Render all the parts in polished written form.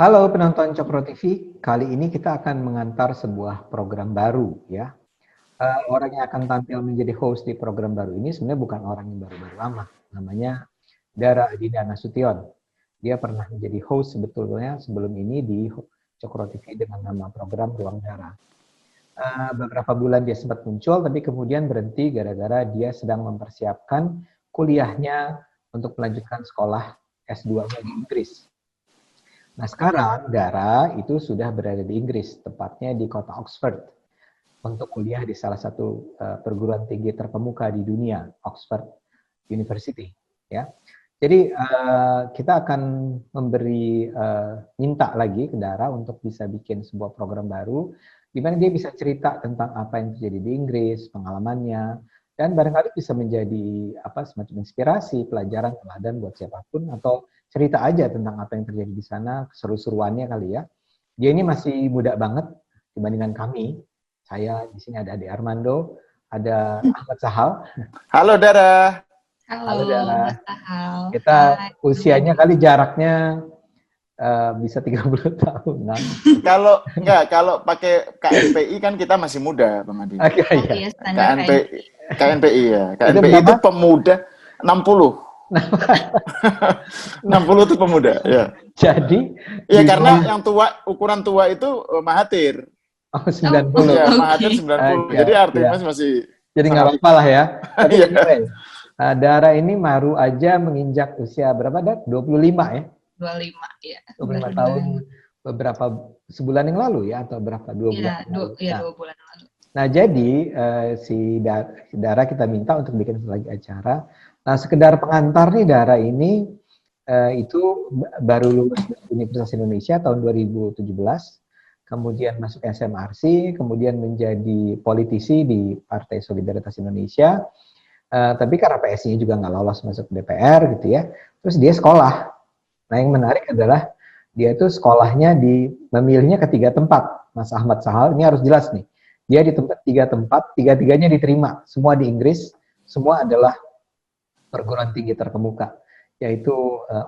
Halo penonton Cokro TV, kali ini kita akan mengantar sebuah program baru ya. Orang yang akan tampil menjadi host di program baru ini sebenarnya bukan orang yang baru-baru amat. Namanya Dara Adinda Nasution. Dia pernah menjadi host sebetulnya sebelum ini di Cokro TV dengan nama program Ruang Dara. Beberapa bulan dia sempat muncul, tapi kemudian berhenti gara-gara dia sedang mempersiapkan kuliahnya untuk melanjutkan sekolah S2-nya di Inggris. Nah sekarang Dara itu sudah berada di Inggris, tepatnya di kota Oxford, untuk kuliah di salah satu perguruan tinggi terkemuka di dunia, Oxford University. Ya, jadi kita akan minta lagi ke Dara untuk bisa bikin sebuah program baru, di mana dia bisa cerita tentang apa yang terjadi di Inggris, pengalamannya, dan barangkali bisa menjadi semacam inspirasi, pelajaran, teladan buat siapapun, atau cerita aja tentang apa yang terjadi di sana, keseru-seruannya kali ya. Dia ini masih muda banget dibandingkan kami. Saya di sini ada Ade Armando, ada Ahmad Sahal. Halo Dara. Halo Dara. Sahal. Kita usianya kali jaraknya bisa 30 tahun. Nah. Kalau pakai KNPI kan kita masih muda, Bang Adi. Okay, ya. KNPI ya. KNPI itu pemuda 60. 60 itu pemuda, ya. Jadi ya karena yang tua, ukuran tua itu Mahathir. Oh, 90. Ya, Mahathir 90. Jadi artinya masih jadi nggak apa-apa lah ya. Tapi anyway, Dara ini baru aja menginjak usia berapa, Dar? 25 ya? 25 ya. 25 tahun sebulan yang lalu ya, atau berapa? 2 bulan lalu. Iya, 2 bulan lalu. Nah, jadi si Dara kita minta untuk bikin lagi acara. Nah, sekedar pengantar nih, Dara ini itu baru lulus dari Universitas Indonesia tahun 2017, kemudian masuk SMRC, kemudian menjadi politisi di Partai Solidaritas Indonesia, tapi karena PSI-nya juga nggak lolos masuk DPR gitu ya, terus dia sekolah. Nah, yang menarik adalah dia itu sekolahnya memilihnya ke 3 tempat, Mas Ahmad Sahal, ini harus jelas nih. Dia di 3 tempat, 3-3-nya diterima, semua di Inggris, semua adalah perguruan tinggi terkemuka, yaitu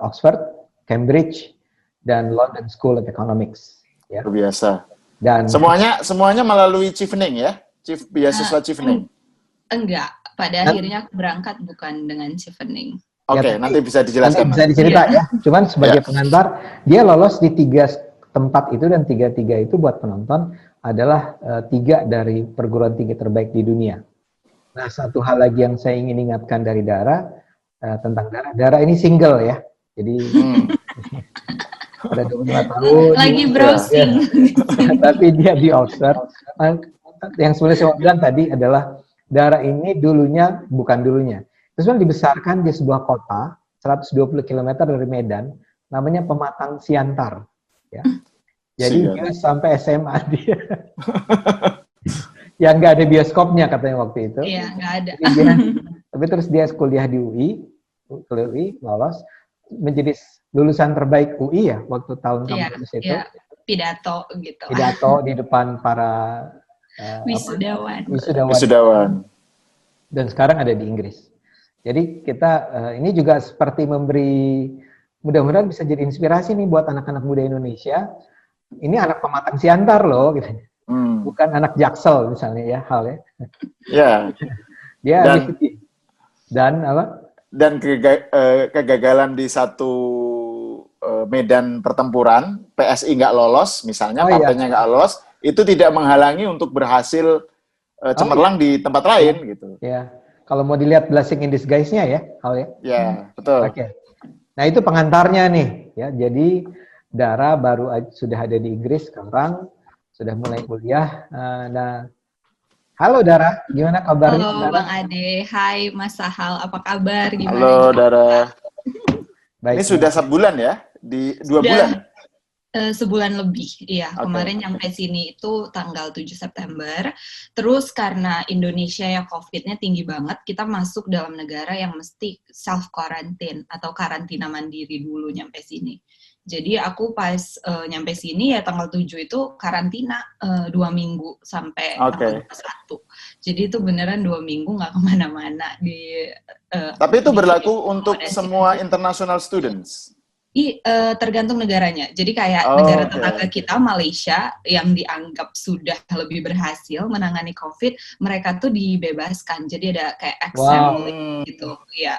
Oxford, Cambridge, dan London School of Economics. Ya. Luar biasa. Dan semuanya melalui Chevening ya, beasiswa Chevening. Enggak, pada akhirnya aku berangkat bukan dengan Chevening. Oke, nanti bisa dijelaskan. Nanti bisa dicerita ya. Cuman sebagai pengantar, dia lolos di 3 tempat itu, dan 3-3 itu buat penonton adalah 3 dari perguruan tinggi terbaik di dunia. Nah, satu hal lagi yang saya ingin ingatkan dari Dara, tentang Dara. Dara ini single ya. Jadi ada 25 tahun. Lagi browsing. Ya. Tapi dia di Oxford. Yang sebenarnya saya bilang tadi adalah Dara ini bukan dulunya. Terus dibesarkan di sebuah kota 120 km dari Medan, namanya Pematang Siantar. Ya. Jadi dia sampai SMA dia. Yang nggak ada bioskopnya katanya waktu itu. Iya, nggak ada. Tapi terus dia kuliah di UI, lolos, menjadi lulusan terbaik UI ya waktu tahun kampus itu. Iya, pidato gitu. Pidato di depan para wisudawan. Dan sekarang ada di Inggris. Jadi kita ini juga seperti mudah-mudahan bisa jadi inspirasi nih buat anak-anak muda Indonesia. Ini anak Pematang Siantar loh, gitu. Bukan anak Jaksel misalnya ya, halnya. Ya. Dia dan apa? Dan kegagalan di satu medan pertempuran, PSI nggak lolos, misalnya partainya nggak lolos, itu tidak menghalangi untuk berhasil cemerlang di tempat lain gitu. Ya. Kalau mau dilihat blessing in disguise-nya ya, halnya. Ya, betul. Oke. Nah, itu pengantarnya nih ya. Jadi Dara sudah ada di Inggris sekarang. Sudah mulai kuliah. Nah, halo Dara, gimana kabarnya? Halo Dara? Bang Ade, hai Mas Sahal, apa kabar? Gimana? Halo Dara. Baik, ini sudah sebulan ya? Di 2 bulan? Sebulan lebih, iya. Okay. Kemarin nyampe sini itu tanggal 7 September. Terus karena Indonesia ya COVID-nya tinggi banget, kita masuk dalam negara yang mesti self-quarantine atau karantina mandiri dulu nyampe sini. Jadi aku pas nyampe sini ya tanggal 7 itu karantina 2 minggu sampai tanggal 21. Jadi itu beneran 2 minggu nggak kemana-mana. Tapi itu berlaku untuk semua international students? Tergantung negaranya. Jadi kayak negara tetangga kita, Malaysia, yang dianggap sudah lebih berhasil menangani COVID, mereka tuh dibebaskan. Jadi ada kayak exempt gitu. Ya.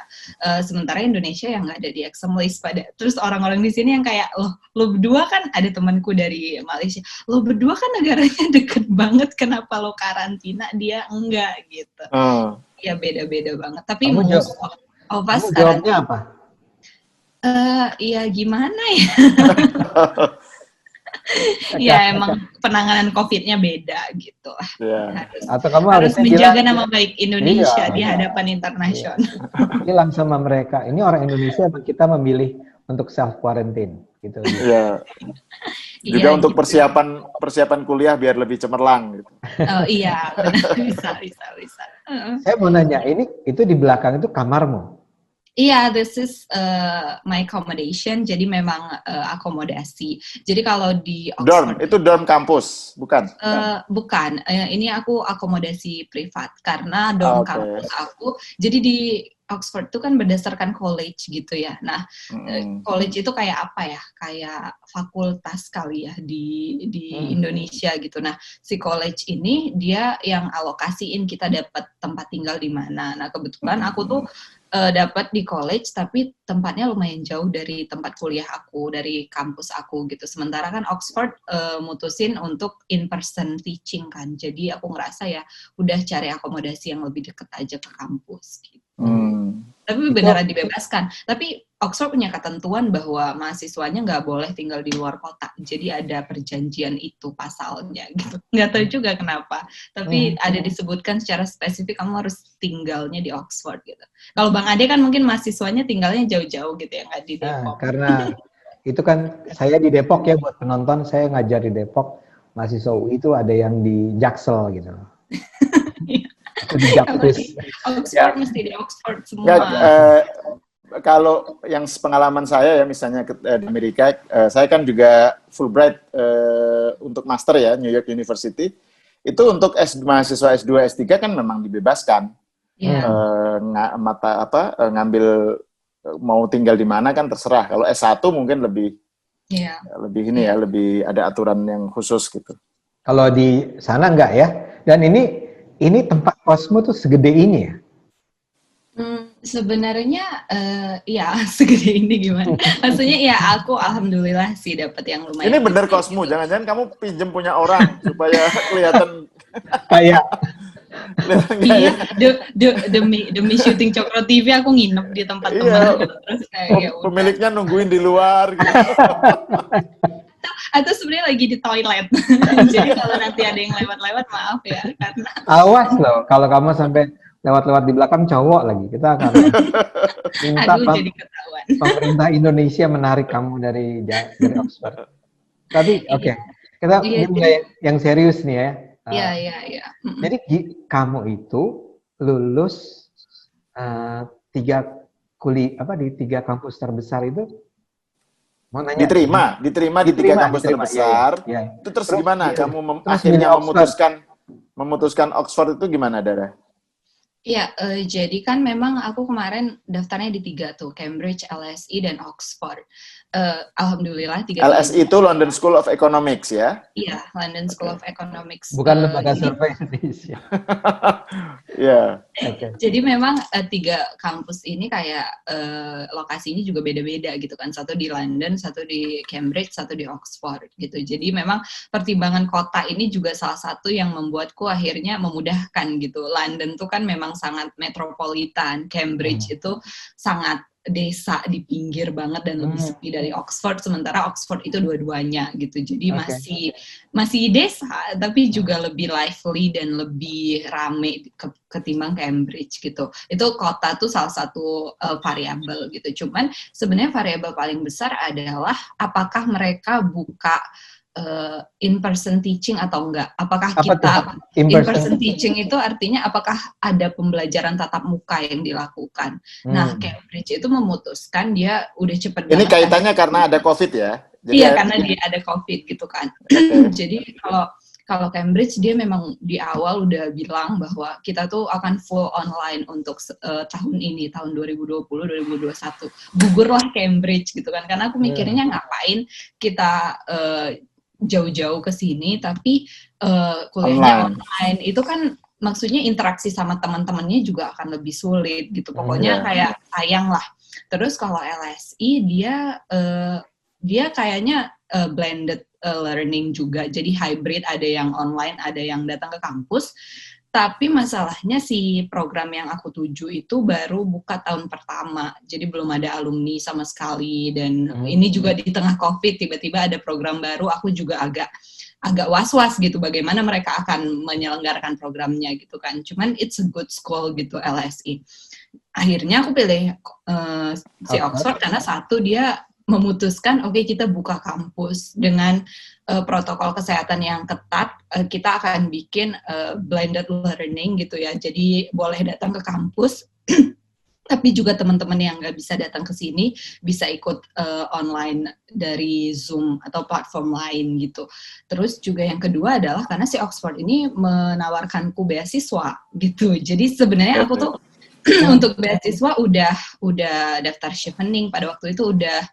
Sementara Indonesia yang nggak ada di exempt list terus orang-orang di sini yang kayak, lo berdua kan, ada temanku dari Malaysia, lo berdua kan negaranya deket banget, kenapa lo karantina, dia enggak gitu. Ya beda-beda banget. Tapi kamu jawabnya apa? Ya gimana ya? Ya emang penanganan COVID-nya beda gitu. Atau kamu harus menjaga nama baik Indonesia di hadapan internasional. Bilang sama mereka, ini orang Indonesia, kita memilih untuk self quarantine gitu. Iya. Juga untuk gitu. persiapan kuliah biar lebih cemerlang gitu. Oh iya, bisa. Saya mau nanya, itu di belakang itu kamarmu? Iya, this is my accommodation. Jadi memang akomodasi. Jadi kalau di Oxford, dorm, itu dorm kampus, bukan? Bukan. Ini aku akomodasi privat karena dorm kampus aku. Jadi di Oxford itu kan berdasarkan college gitu ya. Nah, college itu kayak apa ya? Kayak fakultas kali ya di Indonesia gitu. Nah, si college ini dia yang alokasiin kita dapat tempat tinggal di mana. Nah, kebetulan aku tuh dapat di college, tapi tempatnya lumayan jauh dari tempat kuliah aku, dari kampus aku gitu. Sementara kan Oxford mutusin untuk in-person teaching kan. Jadi aku ngerasa ya udah cari akomodasi yang lebih dekat aja ke kampus gitu. Tapi beneran dibebaskan. Tapi Oxford punya ketentuan bahwa mahasiswanya nggak boleh tinggal di luar kota. Jadi ada perjanjian itu pasalnya gitu. Nggak tahu juga kenapa. Tapi ada disebutkan secara spesifik kamu harus tinggalnya di Oxford gitu. Kalau Bang Ade kan mungkin mahasiswanya tinggalnya jauh-jauh gitu ya, nggak di Depok. Karena itu kan saya di Depok ya, buat penonton saya ngajar di Depok. Mahasiswa UI itu ada yang di Jaksel gitu. Oxford mesti di Oxford semua. Ya, kalau yang pengalaman saya ya, misalnya di Amerika, saya kan juga Fulbright untuk master ya, New York University. Itu untuk mahasiswa S2, S3 kan memang dibebaskan. Ngambil mau tinggal di mana kan terserah. Kalau S1 mungkin lebih ini ya, lebih ada aturan yang khusus gitu. Kalau di sana enggak ya? Dan ini tempat kosmu tuh segede ini ya? Sebenarnya ya segede ini gimana? Maksudnya ya aku alhamdulillah sih dapat yang lumayan. Ini bener kosmu, gitu. Jangan-jangan kamu pinjem punya orang supaya kelihatan kayak. Iya, demi syuting Cokro TV aku nginep di tempat teman. Terus kayak pemiliknya nungguin di luar gitu. Atau sebenarnya lagi di toilet. Jadi kalau nanti ada yang lewat-lewat maaf ya, karena awas loh kalau kamu sampai lewat-lewat di belakang cowok lagi, kita akan minta jadi ketahuan. Pemerintah Indonesia menarik kamu dari Oxford. Tapi oke. Kita mulai yang serius nih ya. Iya. Jadi kamu itu lulus 3 di 3 kampus terbesar itu? Mau nanya, diterima di 3 kampus terbesar. Iya. Itu terus gimana kamu akhirnya memutuskan Oxford itu gimana, Dara? Iya, jadi kan memang aku kemarin daftarnya di 3 tuh, Cambridge, LSE, dan Oxford. Alhamdulillah 3 LSE itu London School of Economics ya? Iya, London School of Economics. Bukan lembaga survei Indonesia. Iya. Jadi memang 3 kampus ini kayak lokasinya juga beda-beda gitu kan. Satu di London, satu di Cambridge, satu di Oxford gitu. Jadi memang pertimbangan kota ini juga salah satu yang membuatku akhirnya memudahkan gitu. London tuh kan memang sangat metropolitan, Cambridge itu sangat desa di pinggir banget dan lebih sepi dari Oxford, sementara Oxford itu dua-duanya gitu. Jadi masih desa tapi juga lebih lively dan lebih rame ketimbang Cambridge gitu. Itu kota tuh salah satu variabel gitu. Cuman sebenarnya variabel paling besar adalah apakah mereka buka in-person teaching atau enggak? Apakah kita in-person teaching itu artinya apakah ada pembelajaran tatap muka yang dilakukan? Nah, Cambridge itu memutuskan dia udah cepet banget. Ini kaitannya karena ada COVID ya? Jadi karena dia ada COVID gitu kan. Jadi kalau Cambridge dia memang di awal udah bilang bahwa kita tuh akan full online untuk tahun ini, tahun 2020-2021. Gugurlah Cambridge gitu kan, karena aku mikirnya ngapain kita jauh-jauh ke sini, tapi kuliahnya online itu kan maksudnya interaksi sama teman-temannya juga akan lebih sulit gitu. Pokoknya kayak sayang lah. Terus kalau LSI dia kayaknya blended learning juga, jadi hybrid, ada yang online, ada yang datang ke kampus. Tapi masalahnya si program yang aku tuju itu baru buka tahun pertama, jadi belum ada alumni sama sekali, dan ini juga di tengah COVID, tiba-tiba ada program baru, aku juga agak was-was gitu bagaimana mereka akan menyelenggarakan programnya gitu kan. Cuman it's a good school gitu LSI. Akhirnya aku pilih si Oxford karena satu, dia memutuskan oke, kita buka kampus dengan protokol kesehatan yang ketat, kita akan bikin blended learning gitu ya, jadi boleh datang ke kampus tapi juga teman-teman yang nggak bisa datang ke sini bisa ikut online dari Zoom atau platform lain gitu. Terus juga yang kedua adalah karena si Oxford ini menawarkanku beasiswa gitu, jadi sebenarnya aku tuh untuk beasiswa udah daftar Chevening pada waktu itu, udah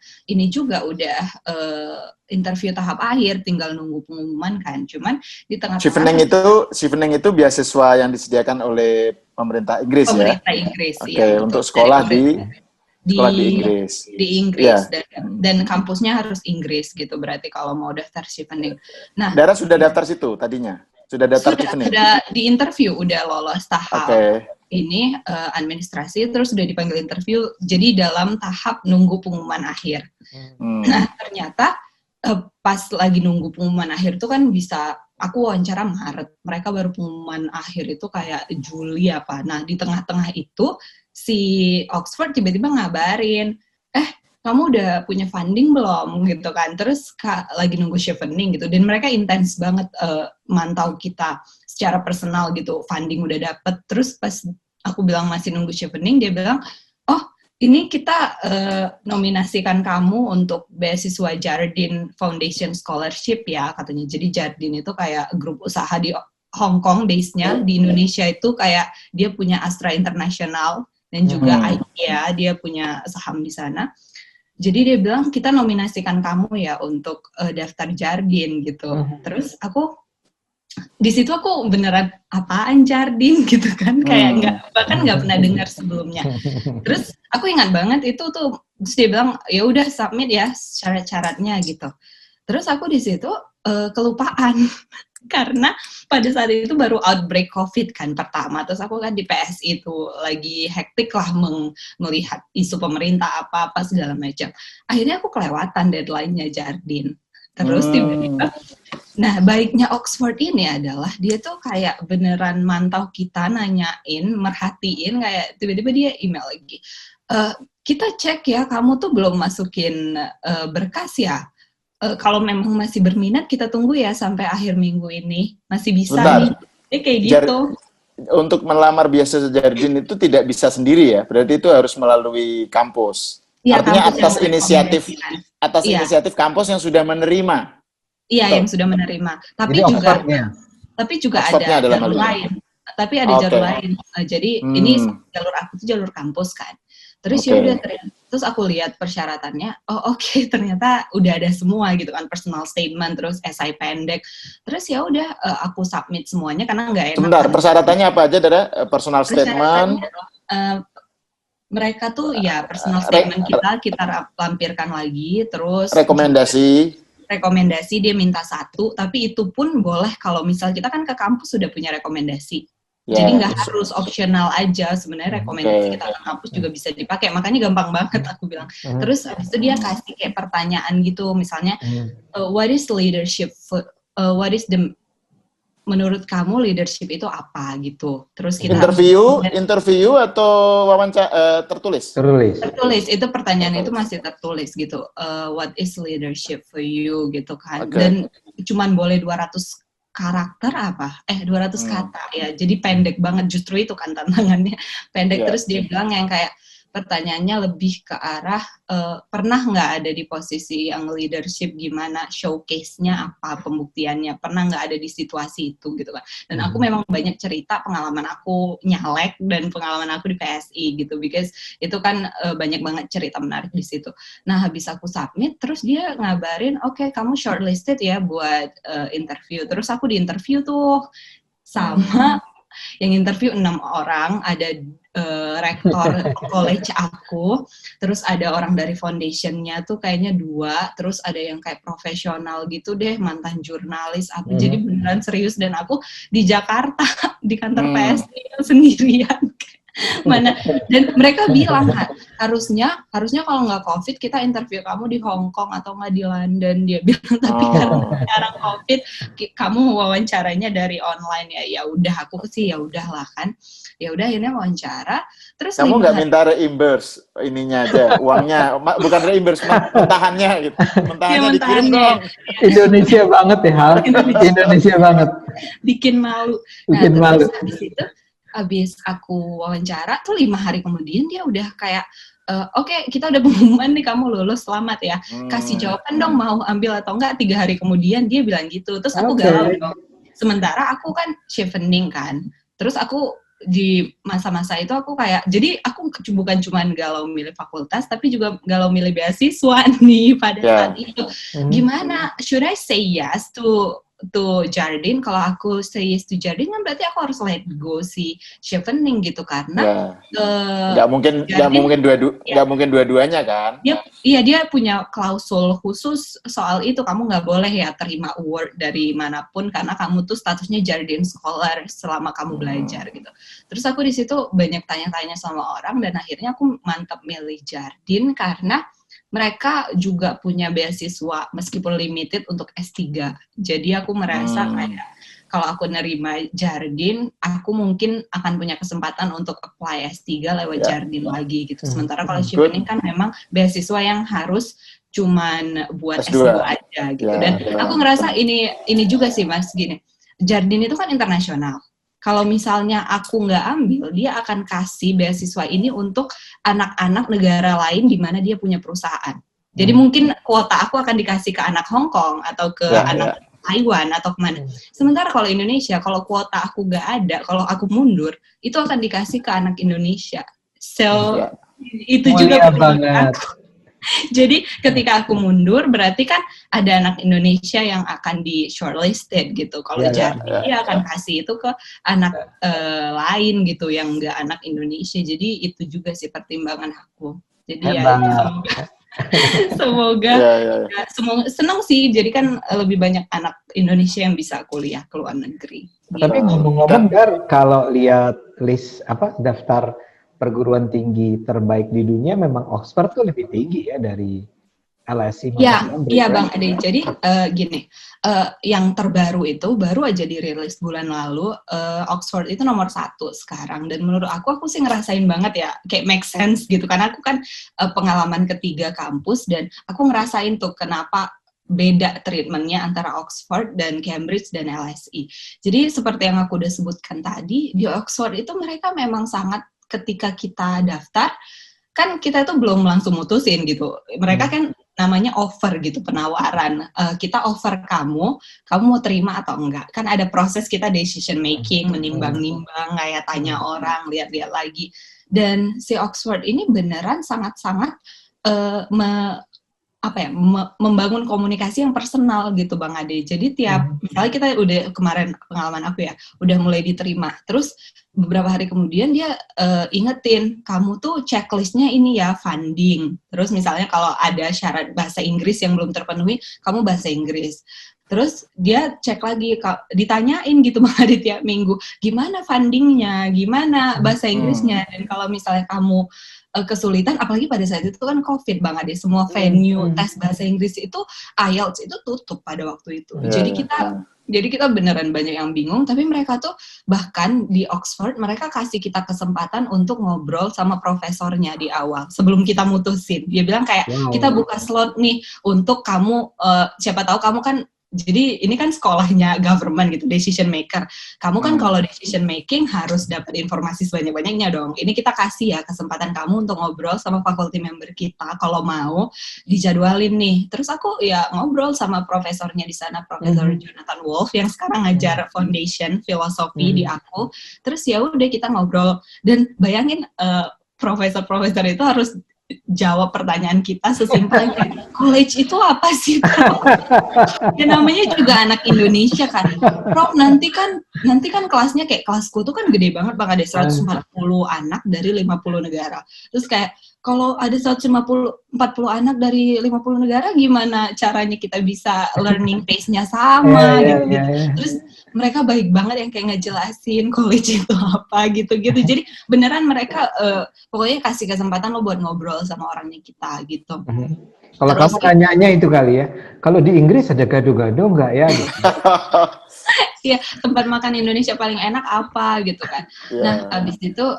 interview tahap akhir, tinggal nunggu pengumuman kan. Cuman di tengah-tengah Chevening itu beasiswa yang disediakan oleh pemerintah Inggris pemerintah Inggris ya. Untuk sekolah di Inggris. Di Inggris dan kampusnya harus Inggris gitu, berarti kalau mau daftar Chevening. Nah, Dara sudah daftar situ tadinya? Sudah daftar Chevening? Sudah di interview, udah lolos tahap ini administrasi, terus udah dipanggil interview, jadi dalam tahap nunggu pengumuman akhir. Nah, ternyata pas lagi nunggu pengumuman akhir itu kan bisa, aku wawancara Maret, mereka baru pengumuman akhir itu kayak Juli apa. Nah, di tengah-tengah itu si Oxford tiba-tiba ngabarin, kamu udah punya funding belum gitu kan, terus lagi nunggu Chevening gitu, dan mereka intens banget mantau kita secara personal gitu, funding udah dapet. Terus pas aku bilang masih nunggu Chevening, dia bilang, oh ini kita nominasikan kamu untuk beasiswa Jardine Foundation Scholarship ya katanya. Jadi Jardine itu kayak grup usaha di Hong Kong base-nya, di Indonesia itu kayak dia punya Astra International dan juga IKEA, dia punya saham di sana. Jadi dia bilang, kita nominasikan kamu ya untuk daftar Jardine gitu. Terus di situ aku beneran, apaan Jardine gitu kan, kayak bahkan nggak pernah dengar sebelumnya. Terus aku ingat banget itu tuh, terus dia bilang, ya udah submit ya syarat-syaratnya gitu. Terus aku di situ kelupaan. Karena pada saat itu baru outbreak COVID kan pertama, terus aku kan di PSI itu lagi hektik lah melihat isu pemerintah apa-apa segala macam. Akhirnya aku kelewatan deadline-nya Jardine. Terus tiba-tiba, nah baiknya Oxford ini adalah dia tuh kayak beneran mantau kita, nanyain, merhatiin, kayak tiba-tiba dia email lagi. Kita cek ya, kamu tuh belum masukin berkas ya. Kalau memang masih berminat, kita tunggu ya sampai akhir minggu ini. Masih bisa nih. Kayak gitu. Untuk melamar beasiswa Jardine itu tidak bisa sendiri ya? Berarti itu harus melalui kampus. Ya, artinya atas inisiatif kampus yang sudah menerima. Iya, yang sudah menerima. Tapi juga ada jalur lain. Tapi ada jalur lain. Jadi ini jalur aku tuh jalur kampus kan. Terus ya udah, terus aku lihat persyaratannya, ternyata udah ada semua gitu kan, personal statement, terus essay pendek, terus ya udah aku submit semuanya karena nggak enak. Sebentar, persyaratannya apa aja, Dara? Personal statement? Mereka tuh ya personal statement kita lampirkan lagi, terus rekomendasi dia minta 1, tapi itu pun boleh kalau misal kita kan ke kampus sudah punya rekomendasi. Jadi nggak harus optional aja, sebenarnya rekomendasi kita ke kampus juga bisa dipakai, makanya gampang banget aku bilang. Terus habis itu dia kasih kayak pertanyaan gitu, misalnya what is leadership, menurut kamu leadership itu apa gitu. Terus kita interview atau wawancara tertulis? Tertulis, itu pertanyaan itu masih tertulis gitu. What is leadership for you gitu kan. Dan cuman boleh 200 karakter 200 kata ya, jadi pendek banget, justru itu kan tantangannya pendek. Terus dia bilang yang kayak pertanyaannya lebih ke arah pernah nggak ada di posisi yang leadership, gimana showcase-nya apa, pembuktiannya, pernah nggak ada di situasi itu gitu kan. Dan aku memang banyak cerita pengalaman aku nyalek dan pengalaman aku di PSI gitu, because itu kan banyak banget cerita menarik di situ. Nah habis aku submit, terus dia ngabarin, oke, kamu shortlisted ya buat interview. Terus aku di interview tuh sama yang interview 6 orang, ada rektor college aku, terus ada orang dari foundationnya tuh kayaknya 2, terus ada yang kayak profesional gitu deh, mantan jurnalis apa, jadi beneran serius. Dan aku di Jakarta di kantor PSI sendirian. Mana, dan mereka bilang kan, harusnya kalau nggak COVID kita interview kamu di Hong Kong atau nggak di London. Dia bilang, tapi karena sekarang COVID kamu wawancaranya dari online ya. Ya udah, aku sih ya udahlah kan. Ya udah akhirnya wawancara. Terus kamu nggak minta reimburse ininya aja, uangnya, bukan reimburse, mentahannya gitu. Mentahannya dikirim dong. Indonesia banget ya, Hal. Indonesia banget. Bikin malu. Bikin malu. Terus habis itu, abis aku wawancara tuh 5 hari kemudian dia udah kayak oke, kita udah pengumuman nih kamu lulus, selamat ya, kasih jawaban dong mau ambil atau enggak. 3 hari kemudian dia bilang gitu. Terus aku galau dong, sementara aku kan chevening kan. Terus aku di masa-masa itu aku kayak, jadi aku bukan cuma galau milih fakultas tapi juga galau milih beasiswa nih pada saat itu. Gimana, should I say yes to Jardine? Kalau aku say yes to Jardine kan berarti aku harus let go si chevening gitu, karena nggak mungkin dua-duanya kan. Dia punya klausul khusus soal itu, kamu nggak boleh ya terima award dari manapun karena kamu tuh statusnya Jardine Scholar selama kamu belajar gitu. Terus aku di situ banyak tanya-tanya sama orang dan akhirnya aku mantap milih Jardine karena mereka juga punya beasiswa meskipun limited untuk S3. Jadi aku merasa kayak kalau aku nerima Jardine, aku mungkin akan punya kesempatan untuk apply S3 lewat Jardine lagi gitu. Sementara kalau chevening kan memang beasiswa yang harus cuman buat S2 aja gitu. Dan aku ngerasa ini juga sih Mas, gini. Jardine itu kan internasional. Kalau misalnya aku nggak ambil, dia akan kasih beasiswa ini untuk anak-anak negara lain di mana dia punya perusahaan. Jadi mungkin kuota aku akan dikasih ke anak Hong Kong atau ke anak Taiwan atau kemana. Sementara kalau Indonesia, kalau kuota aku nggak ada, kalau aku mundur, itu akan dikasih ke anak Indonesia. So, itu juga banget. Jadi ketika aku mundur, berarti kan ada anak Indonesia yang akan di shortlisted gitu. Kalau Jardine dia akan kasih itu ke anak lain gitu yang nggak anak Indonesia. Jadi itu juga sih pertimbangan aku. Jadi semoga senang sih. Jadi kan lebih banyak anak Indonesia yang bisa kuliah ke luar negeri. Tapi ngomong-ngomong Gar, kalau lihat list daftar perguruan tinggi terbaik di dunia, memang Oxford tuh lebih tinggi ya dari LSE. Iya Bang Ade. Jadi gini, yang terbaru itu baru aja dirilis bulan lalu, Oxford itu nomor 1 sekarang. Dan menurut aku sih ngerasain banget ya, kayak make sense gitu. Karena aku kan pengalaman ketiga kampus dan aku ngerasain tuh kenapa beda treatmentnya antara Oxford dan Cambridge dan LSE. Jadi seperti yang aku udah sebutkan tadi, di Oxford itu mereka memang sangat, ketika kita daftar, kan kita itu belum langsung mutusin gitu. Mereka kan namanya offer gitu, penawaran. Kita offer kamu mau terima atau enggak. Kan ada proses kita decision making, menimbang-nimbang, kayak tanya orang, lihat-lihat lagi. Dan si Oxford ini beneran sangat-sangat membangun komunikasi yang personal gitu Bang Ade. Jadi misalnya kita udah kemarin pengalaman aku ya, udah mulai diterima. Terus beberapa hari kemudian dia ingetin, kamu tuh checklistnya ini ya, funding. Terus misalnya kalau ada syarat bahasa Inggris yang belum terpenuhi, kamu bahasa Inggris. Terus dia cek lagi, ditanyain gitu Bang Ade tiap minggu, gimana fundingnya, gimana bahasa Inggrisnya. Dan kalau misalnya kamu kesulitan, apalagi pada saat itu kan COVID Bang Ade, semua venue tes bahasa Inggris itu IELTS itu tutup pada waktu itu. Jadi kita beneran banyak yang bingung, tapi mereka tuh bahkan di Oxford mereka kasih kita kesempatan untuk ngobrol sama profesornya di awal sebelum kita mutusin. Dia bilang kayak kita buka slot nih untuk kamu, siapa tahu kamu kan Jadi ini kan sekolahnya government gitu, decision maker. Kamu kan kalau decision making harus dapat informasi sebanyak-banyaknya dong. Ini kita kasih ya kesempatan kamu untuk ngobrol sama faculty member kita. Kalau mau dijadwalin nih. Terus aku ya ngobrol sama profesornya di sana, Profesor Jonathan Wolf yang sekarang ngajar foundation filosofi di aku. Terus ya udah kita ngobrol dan bayangin profesor-profesor itu harus jawab pertanyaan kita sesimpel college itu apa sih, Prof? Ya namanya juga anak Indonesia kan. Prof, nanti kan kelasnya kayak kelasku tuh kan gede banget Bang, ada 140 anak dari 50 negara. Terus kayak kalau ada 140 anak dari 50 negara gimana caranya kita bisa learning pace-nya sama gitu. Terus mereka baik banget yang kayak ngejelasin college itu apa gitu-gitu. Jadi beneran mereka pokoknya kasih kesempatan lo buat ngobrol sama orangnya kita gitu. Kalau kamu nanyanya itu kali ya, kalau di Inggris ada gado-gado nggak ya? Iya, tempat makan Indonesia paling enak apa gitu kan. Nah,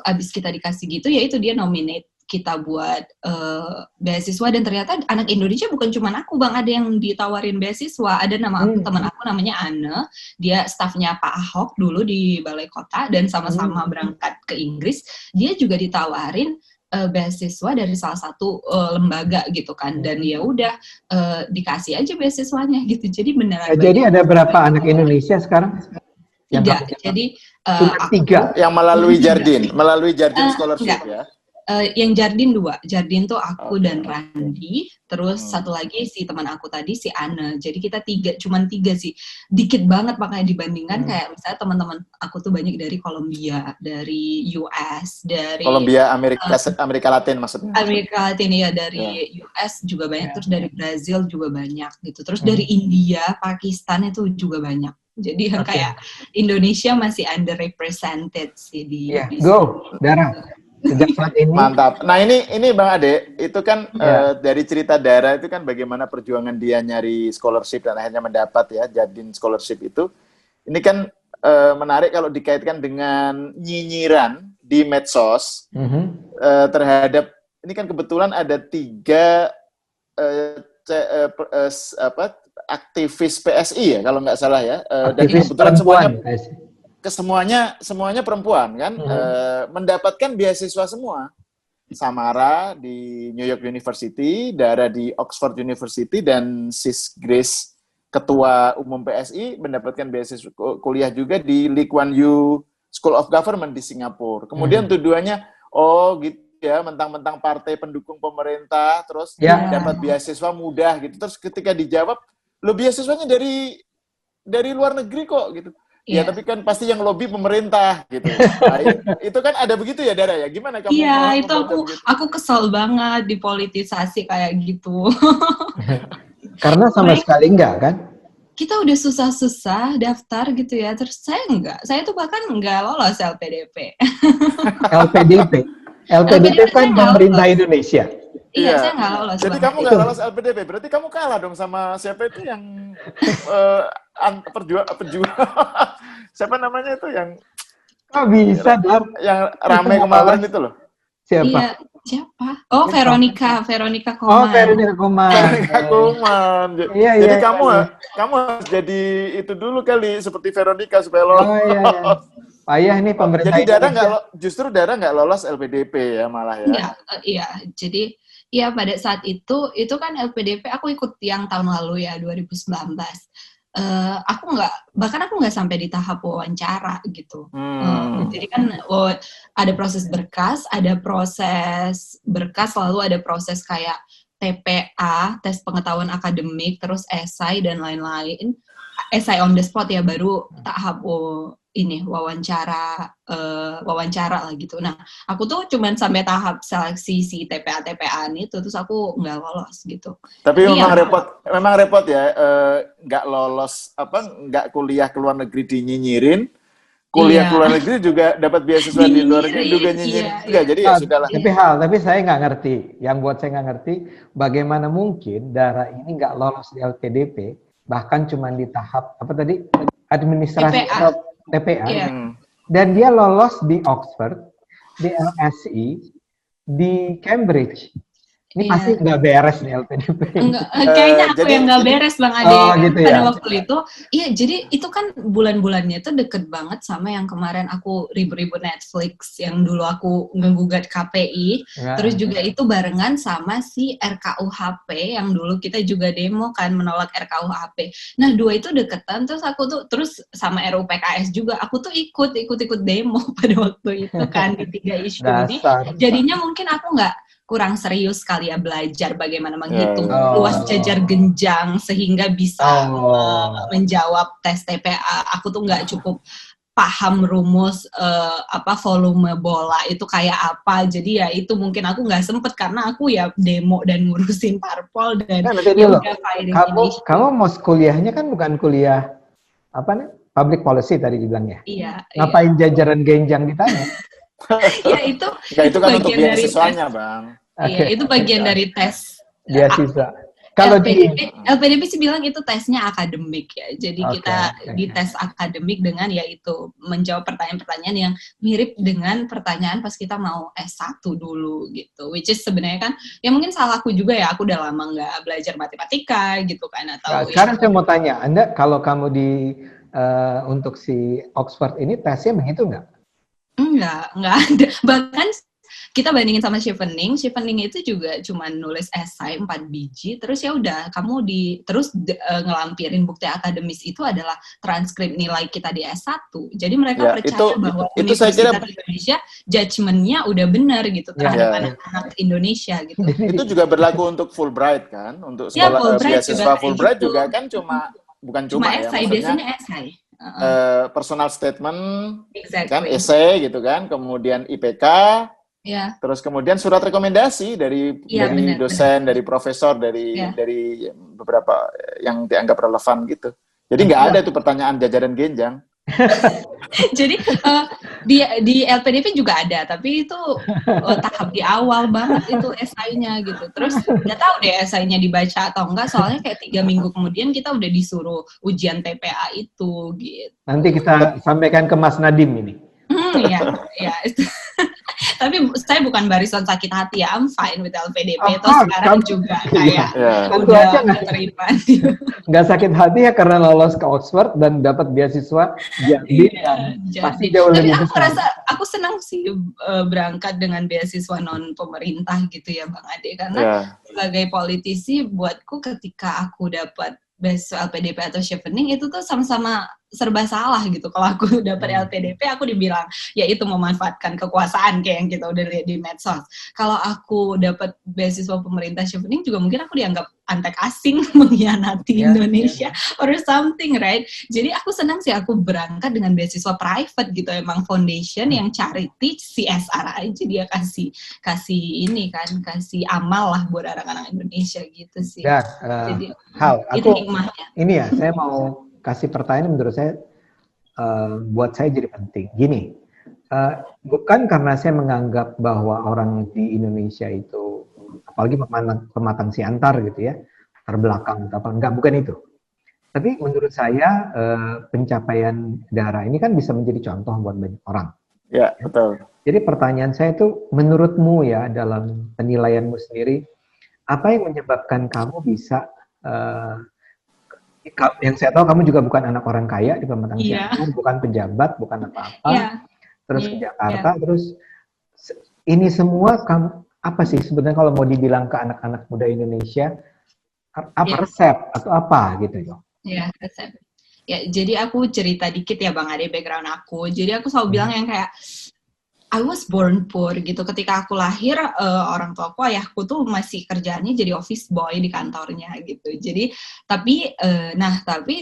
abis kita dikasih gitu, ya itu dia nominate kita buat beasiswa, dan ternyata anak Indonesia bukan cuma aku Bang, ada yang ditawarin beasiswa. Ada teman aku namanya Anne, dia stafnya Pak Ahok dulu di Balai Kota dan sama-sama berangkat ke Inggris. Dia juga ditawarin beasiswa dari salah satu lembaga gitu kan, dan ya udah dikasih aja beasiswanya gitu. Jadi beneran. Jadi ada berapa anak Indonesia sekarang? 3. Jadi cuma 3 yang melalui Jardin scholarship ya. Yang Jardin 2, Jardin tuh aku dan Randi, terus satu lagi si teman aku tadi si Anne. Jadi kita 3, cuman 3 sih, dikit banget makanya dibandingkan kayak misalnya teman-teman aku tuh banyak dari Kolombia, dari US, dari Kolombia, Amerika Latin maksudnya. Amerika Latin ya, dari US juga banyak, terus dari Brazil juga banyak gitu, terus dari India, Pakistan itu juga banyak. Jadi kayak Indonesia masih underrepresented sih di go, Dara. Sejak saat ini. Mantap. Nah ini Bang Ade, itu kan dari cerita Dara itu kan bagaimana perjuangan dia nyari scholarship dan akhirnya mendapat ya Jardin scholarship itu. Ini kan menarik kalau dikaitkan dengan nyinyiran di medsos terhadap, ini kan kebetulan ada 3 aktivis PSI ya kalau nggak salah ya, dan kebetulan semuanya perempuan kan, mendapatkan beasiswa semua. Samara di New York University, Dara di Oxford University, dan Sis Grace, ketua umum PSI, mendapatkan beasiswa kuliah juga di Lee Kuan Yew School of Government di Singapura. Kemudian tuduhannya, gitu ya, mentang-mentang partai pendukung pemerintah, terus dapat beasiswa mudah gitu. Terus ketika dijawab, lo beasiswanya dari luar negeri kok gitu. Ya, tapi kan pasti yang lobby pemerintah gitu. Nah, itu kan ada begitu ya, Dara ya? Gimana kamu? Iya, itu aku kesel banget dipolitisasi kayak gitu. Karena sama sekali enggak kan? Kita udah susah-susah daftar gitu ya, terus saya enggak. Saya tuh bahkan enggak lolos LPDP. LPDP kan pemerintah Indonesia. Iya, saya nggak lolos. Jadi kamu nggak lolos LPDP, berarti kamu kalah dong sama siapa itu yang pejuang siapa namanya itu yang bisa yang rame kemarin itu loh. Siapa? Iya, siapa? Oh, Veronica Koman. Oh, Veronica Koman. Jadi kamu harus jadi itu dulu kali, seperti Veronica supaya lolos. Oh iya. Payah nih pemerintah. Jadi justru Dara nggak lolos LPDP ya malah ya. Iya. Jadi ya pada saat itu kan LPDP aku ikut yang tahun lalu ya 2019. Aku nggak sampai di tahap wawancara gitu. Jadi kan ada proses berkas, lalu ada proses kayak TPA, tes pengetahuan akademik, terus esai dan lain-lain. Esai on the spot ya, baru tahap wawancara lah gitu. Nah, aku tuh cuman sampai tahap seleksi si TPA-TPA itu, terus aku nggak lolos gitu. Tapi memang repot ya, nggak lolos, nggak kuliah ke luar negeri dinyinyirin, kuliah ke luar negeri juga dapat beasiswa di luar negeri juga nyinyirin. Jadi ya sudahlah. Tapi saya nggak ngerti, yang buat saya nggak ngerti, bagaimana mungkin Dara ini nggak lolos di LPDP, bahkan cuman di tahap, administrasi TPA. Dan dia lolos di Oxford, di LSE, di Cambridge. Ini pasti nggak beres nih LPDP. Enggak, kayaknya aku yang nggak beres Bang Ade. Gitu pada ya? waktu itu, iya jadi itu kan bulan-bulannya itu deket banget sama yang kemarin aku ribut-ribut Netflix, yang dulu aku ngegugat KPI, terus juga itu barengan sama si RKUHP, yang dulu kita juga demo kan menolak RKUHP. Nah 2 itu deketan, terus aku tuh, terus sama RUU PKS juga, aku tuh ikut demo pada waktu itu kan, di 3 isu ini. Jadinya mungkin aku kurang serius kali ya belajar bagaimana menghitung luas jajar genjang sehingga bisa menjawab tes TPA. Aku tuh nggak cukup paham rumus volume bola itu kayak apa. Jadi ya itu mungkin aku nggak sempet karena aku ya demo dan ngurusin parpol dan ya udah fighting ini. Kamu mau kuliahnya kan bukan kuliah apa nih? Public policy tadi dibilangnya. Iya. Ngapain jajaran genjang ditanya? Ya itu kan untuk beasiswanya, Bang. Iya, itu bagian dari tes beasiswa. Kalau LPDP sih bilang itu tesnya akademik ya. Jadi kita dites akademik dengan yaitu menjawab pertanyaan-pertanyaan yang mirip dengan pertanyaan pas kita mau S1 dulu gitu. Which is sebenarnya kan ya mungkin salahku juga ya, aku udah lama nggak belajar matematika gitu kan atau sekarang saya mau tanya, Anda kalau kamu untuk si Oxford ini tesnya begitu nggak? Enggak ada. Bahkan kita bandingin sama Chevening itu juga cuma nulis esai 4 biji, terus ya udah kamu terus ngelampirin bukti akademis itu adalah transkrip nilai kita di S1. Jadi mereka percaya bahwa Universitas Indonesia judgement-nya udah benar gitu terhadap anak-anak Indonesia gitu. Itu juga berlaku untuk Fulbright kan, untuk sekolah beasiswa Fulbright juga kan bukan cuma esai, ya, biasanya esai. Personal statement, kan esai gitu kan, kemudian IPK. Ya. Terus kemudian surat rekomendasi dari dosen, dari profesor, dari beberapa yang dianggap relevan gitu. Jadi nggak ada tuh pertanyaan jajaran genjang. Jadi di LPDP juga ada, tapi itu tahap di awal banget itu esainya gitu. Terus nggak tahu deh esainya dibaca atau enggak, soalnya kayak 3 minggu kemudian kita udah disuruh ujian TPA itu gitu. Nanti kita sampaikan ke Mas Nadim ini. Iya. Tapi saya bukan barisan sakit hati ya, I'm fine with LPDP. Sekarang juga kayak udah terima. Nggak sakit hati ya karena lolos ke Oxford dan dapat beasiswa. Pasti jauh lebih besar. Aku senang sih berangkat dengan beasiswa non pemerintah gitu ya Bang Ade, karena sebagai politisi buatku ketika aku dapat beasiswa LPDP atau Chevening itu tuh sama-sama serba salah gitu. Kalau aku dapat LPDP aku dibilang ya itu memanfaatkan kekuasaan kayak yang kita udah lihat di medsos. Kalau aku dapat beasiswa pemerintah Chevening juga mungkin aku dianggap antek asing, mengkhianati Indonesia or something, right? Jadi aku senang sih aku berangkat dengan beasiswa private gitu, emang foundation yang charity CSR aja dia kasih ini kan, kasih amal lah buat anak-anak Indonesia gitu sih. Jadi itu hikmahnya. Ini ya, saya mau kasih pertanyaan menurut saya buat saya jadi penting. Gini, bukan karena saya menganggap bahwa orang di Indonesia itu apalagi pematang siantar gitu ya, terbelakang atau apa, enggak, bukan itu. Tapi menurut saya pencapaian daerah ini kan bisa menjadi contoh buat banyak orang. Ya, betul. Jadi pertanyaan saya itu, menurutmu ya dalam penilaianmu sendiri, apa yang menyebabkan kamu bisa yang saya tahu kamu juga bukan anak orang kaya di Pematang Siantar, bukan pejabat, bukan apa-apa, terus ke Jakarta, terus ini semua kamu apa sih sebenarnya kalau mau dibilang ke anak-anak muda Indonesia, apa resep atau apa gitu ya? Iya, resep. Ya, jadi aku cerita dikit ya Bang Ade background aku. Jadi aku selalu bilang yang kayak I was born poor gitu. Ketika aku lahir, orang tuaku, ayahku tuh masih kerjaannya jadi office boy di kantornya gitu. Jadi tapi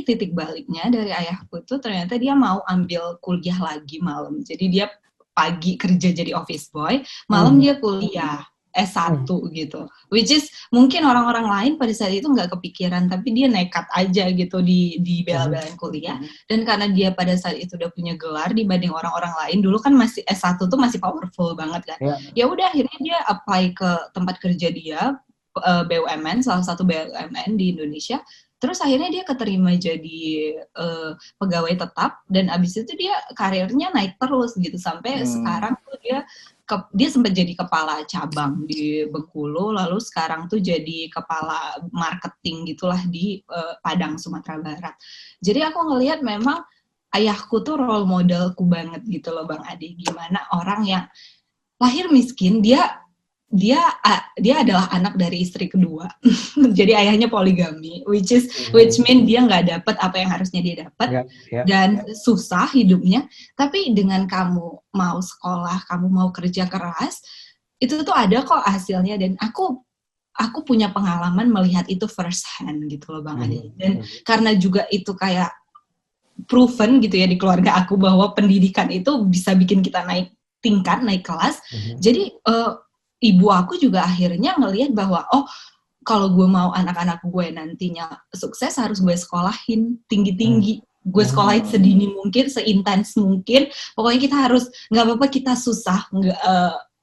titik baliknya dari ayahku tuh ternyata dia mau ambil kuliah lagi malam. Jadi dia pagi kerja jadi office boy, malam dia kuliah S1 gitu. Which is mungkin orang-orang lain pada saat itu nggak kepikiran, tapi dia nekat aja gitu di bela-belain kuliah. Dan karena dia pada saat itu udah punya gelar dibanding orang-orang lain, dulu kan masih S1 tuh masih powerful banget kan. Ya udah akhirnya dia apply ke tempat kerja dia, BUMN, salah satu BUMN di Indonesia. Terus akhirnya dia keterima jadi pegawai tetap, dan abis itu dia karirnya naik terus gitu sampai sekarang tuh dia dia sempat jadi kepala cabang di Bengkulu, lalu sekarang tuh jadi kepala marketing gitulah di Padang, Sumatera Barat. Jadi aku ngelihat memang ayahku tuh role modelku banget gitu loh Bang Ade, gimana orang yang lahir miskin, dia adalah anak dari istri kedua. Jadi ayahnya poligami, which mean dia nggak dapat apa yang harusnya dia dapat, dan susah hidupnya. Tapi dengan kamu mau sekolah, kamu mau kerja keras, itu tuh ada kok hasilnya. Dan aku punya pengalaman melihat itu first hand gitu loh Bang Ade. Dan karena juga itu kayak proven gitu ya di keluarga aku bahwa pendidikan itu bisa bikin kita naik tingkat, naik kelas. Jadi ibu aku juga akhirnya ngelihat bahwa kalau gue mau anak-anak gue nantinya sukses harus gue sekolahin tinggi-tinggi, gue sekolahin sedini mungkin, seintens mungkin. Pokoknya kita harus, nggak apa-apa kita susah,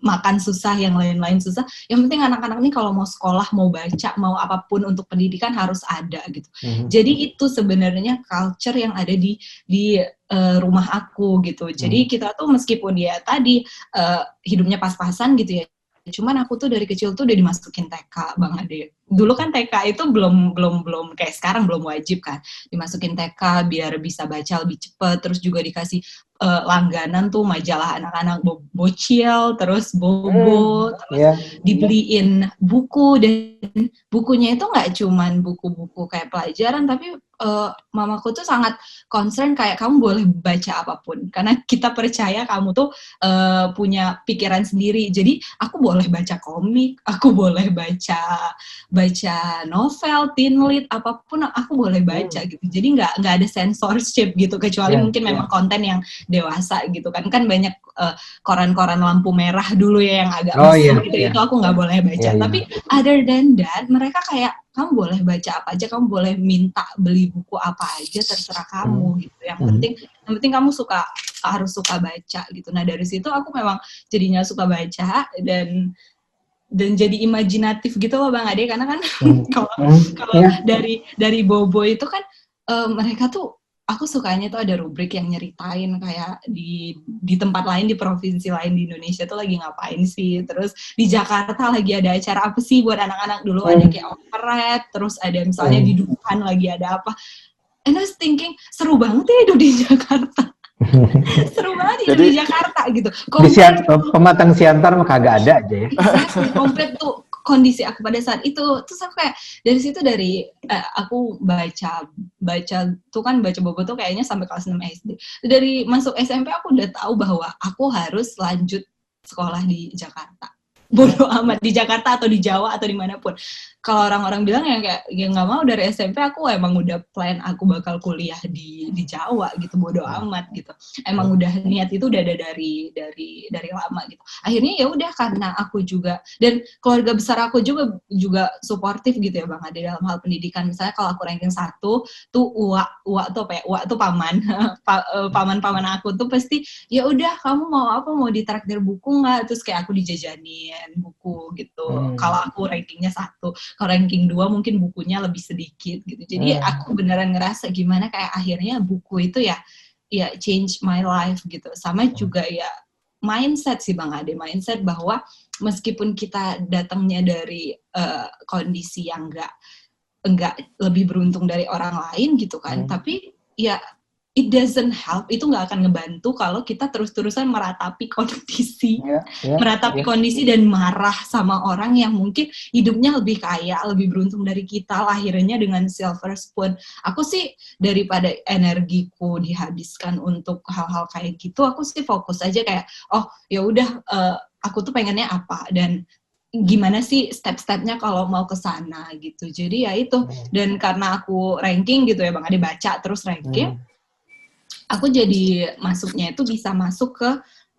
makan susah, yang lain-lain susah. Yang penting anak-anak ini kalau mau sekolah, mau baca, mau apapun untuk pendidikan harus ada gitu. Jadi itu sebenarnya culture yang ada di rumah aku gitu. Jadi kita tuh meskipun ya tadi hidupnya pas-pasan gitu ya, cuman aku tuh dari kecil tuh udah dimasukin TK Bang Ade. Dulu kan TK itu belum kayak sekarang, belum wajib kan. Dimasukin TK biar bisa baca lebih cepet, terus juga dikasih langganan tuh majalah anak-anak bocil, terus bobo, terus dibeliin buku, dan bukunya itu nggak cuman buku-buku kayak pelajaran, tapi mamaku tuh sangat concern kayak kamu boleh baca apapun, karena kita percaya kamu tuh punya pikiran sendiri. Jadi aku boleh baca komik, aku boleh baca novel, teen lit, apapun aku boleh baca gitu. Jadi nggak ada censorship gitu, kecuali mungkin memang konten yang dewasa gitu kan banyak koran-koran lampu merah dulu ya yang agak mesum gitu. Itu aku nggak boleh baca. Tapi other than that, mereka kayak kamu boleh baca apa aja, kamu boleh minta beli buku apa aja, terserah kamu gitu. Yang penting kamu harus suka baca gitu. Nah dari situ aku memang jadinya suka baca dan jadi imajinatif gitu loh Bang Ade, karena kan kalau dari Bobo itu kan mereka tuh, aku sukanya tuh ada rubrik yang nyeritain kayak di tempat lain, di provinsi lain di Indonesia tuh lagi ngapain sih, terus di Jakarta lagi ada acara apa sih buat anak-anak dulu, ada kayak operet, terus ada misalnya di Dufan lagi ada apa, and I was thinking seru banget ya hidup di Jakarta. Seru banget hidup di Jakarta gitu. Pematang Siantar mah kagak ada aja ya. Komplit tuh kondisi aku pada saat itu. Terus aku kayak dari situ, aku baca tuh kan, baca Bobo tuh kayaknya sampai kelas 6 SD. Dari masuk SMP aku udah tahu bahwa aku harus lanjut sekolah di Jakarta. Bodoh amat di Jakarta atau di Jawa atau dimanapun. Kalau orang-orang bilang yang kayak nggak mau, dari SMP aku emang udah plan aku bakal kuliah di Jawa gitu, bodoh amat gitu. Emang udah niat itu udah ada dari lama gitu. Akhirnya ya udah, karena aku juga dan keluarga besar aku juga suportif gitu ya Bang Ade dalam hal pendidikan. Misalnya kalau aku ranking 1 tuh uak tuh apa ya? Uak tuh paman. Paman aku tuh pasti ya udah, kamu mau apa, mau ditraktir buku nggak? Terus kayak aku dijajanin buku gitu. Kalau aku rankingnya 1, kalau ranking 2 mungkin bukunya lebih sedikit gitu. Jadi aku beneran ngerasa gimana kayak akhirnya buku itu ya change my life gitu. Sama juga ya mindset sih Bang Ade, mindset bahwa meskipun kita datangnya dari kondisi yang enggak lebih beruntung dari orang lain gitu kan, tapi ya it doesn't help, itu nggak akan ngebantu kalau kita terus-terusan meratapi kondisi, kondisi dan marah sama orang yang mungkin hidupnya lebih kaya, lebih beruntung dari kita, lahirnya dengan silver spoon. Aku sih daripada energiku dihabiskan untuk hal-hal kayak gitu, aku sih fokus aja kayak, oh ya udah, aku tuh pengennya apa dan gimana sih step-stepnya kalau mau ke sana gitu. Jadi ya itu, dan karena aku ranking gitu ya Bang Ade, baca terus ranking, aku jadi masuknya itu bisa masuk ke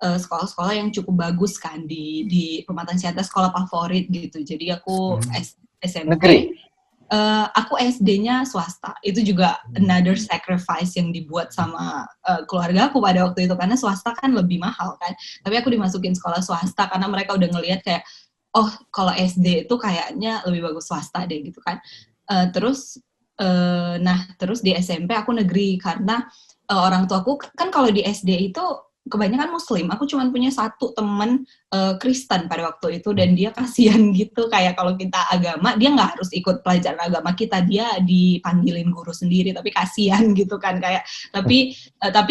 sekolah-sekolah yang cukup bagus kan di Pematang Siantar, sekolah favorit gitu. Jadi aku SMP negeri. Aku SD-nya swasta. Itu juga another sacrifice yang dibuat sama keluarga aku pada waktu itu, karena swasta kan lebih mahal kan. Tapi aku dimasukin sekolah swasta karena mereka udah ngelihat kayak, oh kalau SD itu kayaknya lebih bagus swasta deh gitu kan. Terus di SMP aku negeri karena orang tuaku kan kalau di SD itu kebanyakan Muslim. Aku cuma punya satu teman Kristen pada waktu itu, dan dia kasihan gitu, kayak kalau kita agama dia nggak harus ikut pelajaran agama kita, dia dipanggilin guru sendiri, tapi kasihan gitu kan, kayak tapi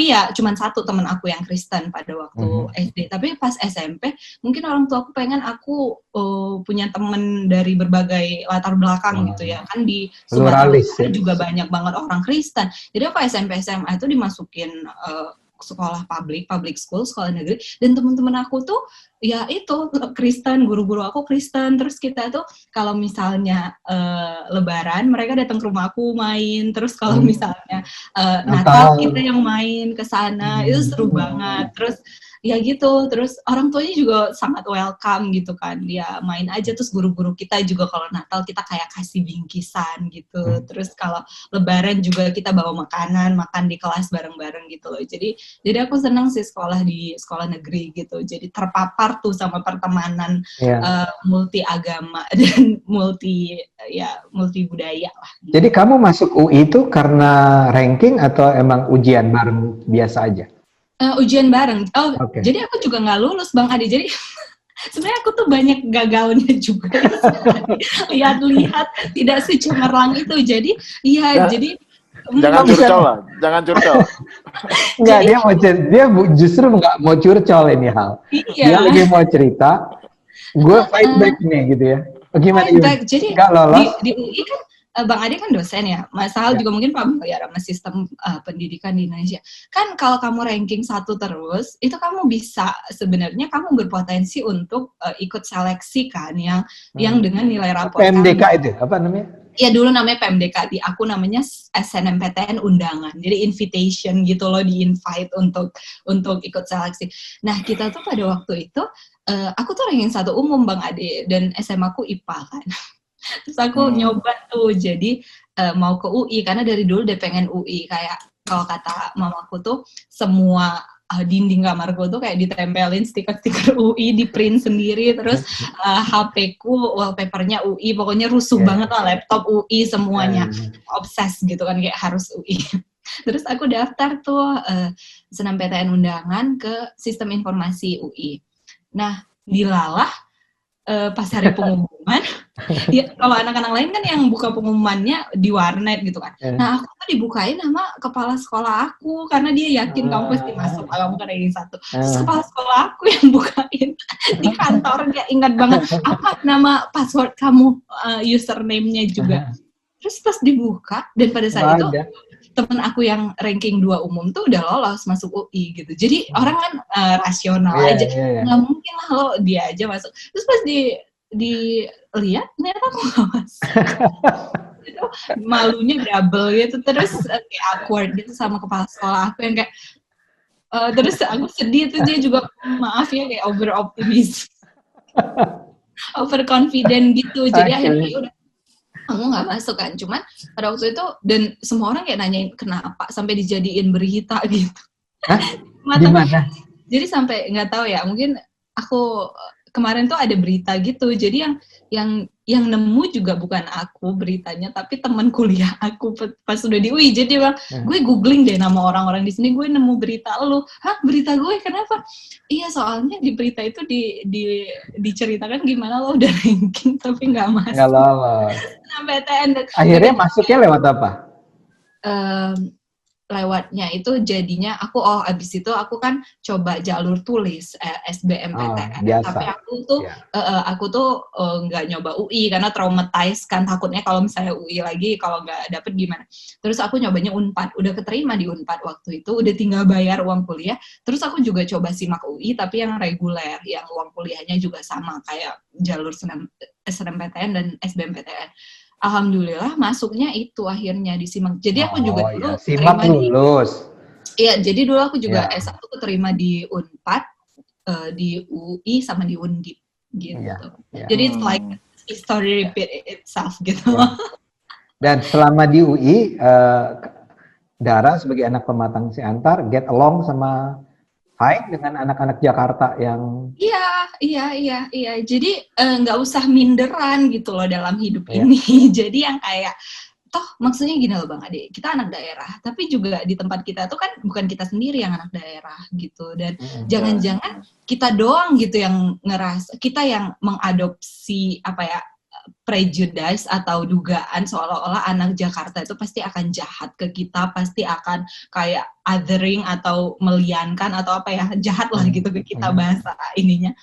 ya cuma satu teman aku yang Kristen pada waktu SD. Tapi pas SMP mungkin orang tua aku pengen aku punya teman dari berbagai latar belakang gitu ya, kan di Sumatera Utara juga banyak banget orang Kristen. Jadi aku SMP SMA itu dimasukin sekolah public school, sekolah negeri, dan teman-teman aku tuh ya itu Kristen, guru-guru aku Kristen. Terus kita tuh kalau misalnya Lebaran mereka datang ke rumah aku main, terus kalau misalnya Natal kita yang main ke sana, itu seru banget. Terus ya gitu, terus orang tuanya juga sangat welcome gitu kan, dia main aja. Terus guru-guru kita juga kalau Natal kita kayak kasih bingkisan gitu. Terus kalau Lebaran juga kita bawa makanan, makan di kelas bareng-bareng gitu loh. Jadi aku senang sih sekolah di sekolah negeri gitu, jadi terpapar tuh sama pertemanan multi agama dan multi budaya lah gitu. Jadi kamu masuk UI itu karena ranking atau emang ujian bareng biasa aja? Ujian bareng. Jadi aku juga nggak lulus Bang Adi. Jadi sebenarnya aku tuh banyak gagalnya juga. Lihat-lihat tidak secemerlang itu. Jadi jadi jangan curcol. Enggak, dia justru nggak mau curcol ini hal. Iya. Dia lagi mau cerita, gue fight back nih gitu ya. Bagaimana? Jadi nggak lolos. Di UI kan Bang Ade kan dosen ya, Mas Hal juga mungkin familiar sama sistem pendidikan di Indonesia. Kan kalau kamu ranking 1 terus, itu kamu bisa sebenarnya kamu berpotensi untuk ikut seleksi kan, yang dengan nilai rapor. PMDK itu apa namanya? Ya dulu namanya PMDK, di aku namanya SNMPTN undangan. Jadi invitation gitu loh, di-invite untuk ikut seleksi. Nah, kita tuh pada waktu itu aku tuh ranking 1 umum Bang Ade, dan SMA aku IPA kan. Terus aku nyoba tuh jadi mau ke UI, karena dari dulu udah pengen UI. Kayak kalau kata mamaku tuh semua dinding kamarku tuh kayak ditempelin stiker-stiker UI, di print sendiri. Terus HP-ku wallpapernya UI, pokoknya rusuh banget lah, laptop UI semuanya. Obses gitu kan, kayak harus UI. Terus aku daftar tuh SNMPTN undangan ke Sistem Informasi UI. Nah, dilalah pas hari pengumuman, ya kalau anak-anak lain kan yang buka pengumumannya di warnet gitu kan. Nah, aku tuh dibukain sama kepala sekolah aku, karena dia yakin kamu pasti masuk, kalau bukan ranking 1. Terus kepala sekolah aku yang bukain di kantor, dia ingat banget apa nama password kamu, username-nya juga. Terus pas dibuka, dan pada saat itu temen aku yang ranking 2 umum tuh udah lolos masuk UI gitu. Jadi orang kan rasional aja, nggak mungkin lah lo dia aja masuk. Terus pas dilihat ternyata aku nggak masuk. Itu malunya double gitu. Terus kayak awkward gitu sama kepala sekolah aku yang kayak terus aku sedih tuh, dia juga maaf ya kayak over optimis, over confident gitu. Jadi akhirnya udah kamu nggak masuk kan. Cuman pada waktu itu, dan semua orang kayak nanyain kenapa sampai dijadiin berita gitu. Gimana? Jadi sampai nggak tahu ya, mungkin aku kemarin tuh ada berita gitu. Jadi yang nemu juga bukan aku beritanya, tapi teman kuliah aku pas sudah di UI. Jadi bang, gue googling deh nama orang-orang di sini, gue nemu berita lu. Hah, berita gue kenapa? Iya, soalnya di berita itu diceritakan gimana lo udah ranking tapi nggak masuk. Nggak lolos. PTN. Akhirnya masuknya lewat apa? Lewatnya itu jadinya aku abis itu aku kan coba jalur tulis SBMPTN, tapi aku tuh nggak nyoba UI karena traumatized kan, takutnya kalau misalnya UI lagi kalau nggak dapet gimana. Terus aku nyobanya Unpad, udah keterima di Unpad waktu itu, udah tinggal bayar uang kuliah. Terus aku juga coba simak UI tapi yang reguler, yang uang kuliahnya juga sama kayak jalur SNMPTN dan SBMPTN. Alhamdulillah masuknya itu akhirnya di SIMAK. Jadi aku juga dulu SIMAK lulus. Iya, jadi dulu aku juga S1 keterima di Unpad, di UI sama di Undip gitu. Jadi it's like history repeat itself gitu. Dan selama di UI, Dara sebagai anak pematang Siantar get along sama dengan anak-anak Jakarta yang iya. Jadi nggak usah minderan gitu loh dalam hidup ini. Jadi yang kayak toh maksudnya gini loh Bang Ade, kita anak daerah, tapi juga di tempat kita tuh kan bukan kita sendiri yang anak daerah gitu, dan jangan-jangan kita doang gitu yang ngerasa, kita yang mengadopsi apa ya, prejudice atau dugaan seolah-olah anak Jakarta itu pasti akan jahat ke kita, pasti akan kayak othering atau meliankan atau apa ya, jahat lah gitu ke kita bahasa ininya.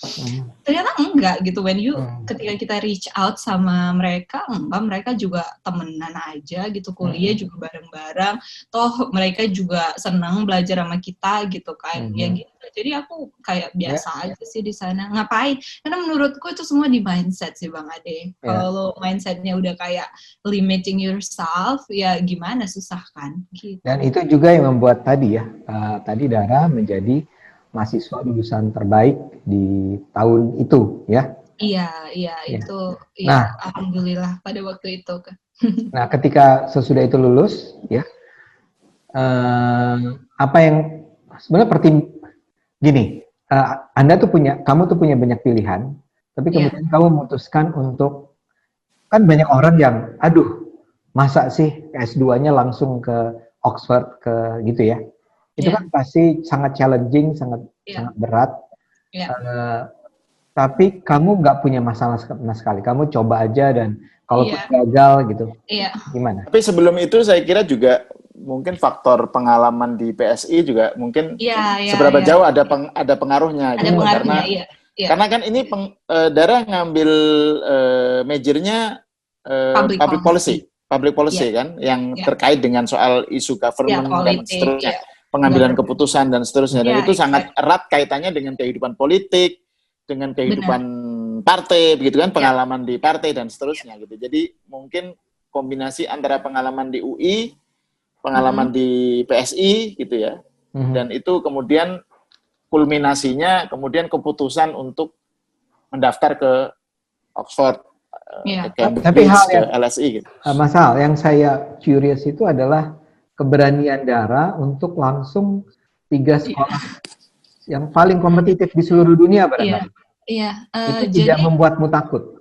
Ternyata enggak gitu, when you ketika kita reach out sama mereka, enggak, mereka juga temenan aja gitu, kuliah juga bareng-bareng, toh mereka juga senang belajar sama kita gitu kan, ya gitu. Jadi aku kayak biasa aja sih di sana. Ngapain? Karena menurutku itu semua di mindset sih Bang Ade. Kalau mindsetnya udah kayak limiting yourself, ya gimana, susah kan? Gitu. Dan itu juga yang membuat tadi ya, tadi Dara menjadi mahasiswa lulusan terbaik di tahun itu ya. Iya, itu ya, alhamdulillah pada waktu itu. Nah, ketika sesudah itu lulus ya, apa yang sebenarnya gini, kamu tuh punya banyak pilihan, tapi kemudian kamu memutuskan untuk, kan banyak orang yang, aduh, masa sih S2-nya langsung ke Oxford gitu ya? Itu kan pasti sangat challenging, sangat berat. Tapi kamu nggak punya masalah sama sekali. Kamu coba aja dan kalau gagal gitu, gimana? Tapi sebelum itu saya kira juga mungkin faktor pengalaman di PSI juga mungkin seberapa jauh ada pengaruhnya. Ada gitu. pengaruhnya, Karena kan ini Dara ngambil majornya public policy kan, yang terkait dengan soal isu government dan seterusnya, pengambilan keputusan dan seterusnya. Dan itu sangat erat kaitannya dengan kehidupan politik, dengan kehidupan partai, begitu kan, pengalaman di partai dan seterusnya gitu. Jadi mungkin kombinasi antara pengalaman di UI, pengalaman di PSI gitu ya, dan itu kemudian kulminasinya kemudian keputusan untuk mendaftar ke Oxford, ke Cambridge, ke LSI gitu. Mas Al, yang saya curious itu adalah keberanian Dara untuk langsung 3 sekolah yang paling kompetitif di seluruh dunia barangkali. Itu tidak membuatmu takut?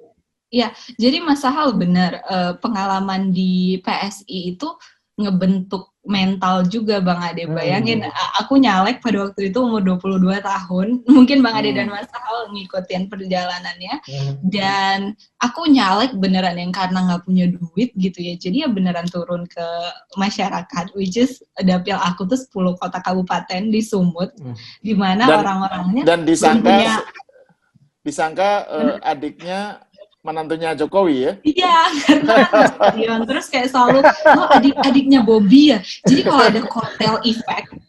Iya, jadi Mas Sahal benar, pengalaman di PSI itu ngebentuk mental juga Bang Ade. Bayangin, aku nyalek pada waktu itu umur 22 tahun, mungkin Bang Ade dan Mas Sahal ngikutin perjalanannya, dan aku nyalek beneran yang karena nggak punya duit gitu ya, jadi ya beneran turun ke masyarakat, which is dapil aku tuh 10 kota kabupaten di Sumut, di mana orang-orangnya dan disangka adiknya menantunya Jokowi ya? Iya, karena terus kayak selalu, adiknya Bobby ya. Jadi kalau ada kotel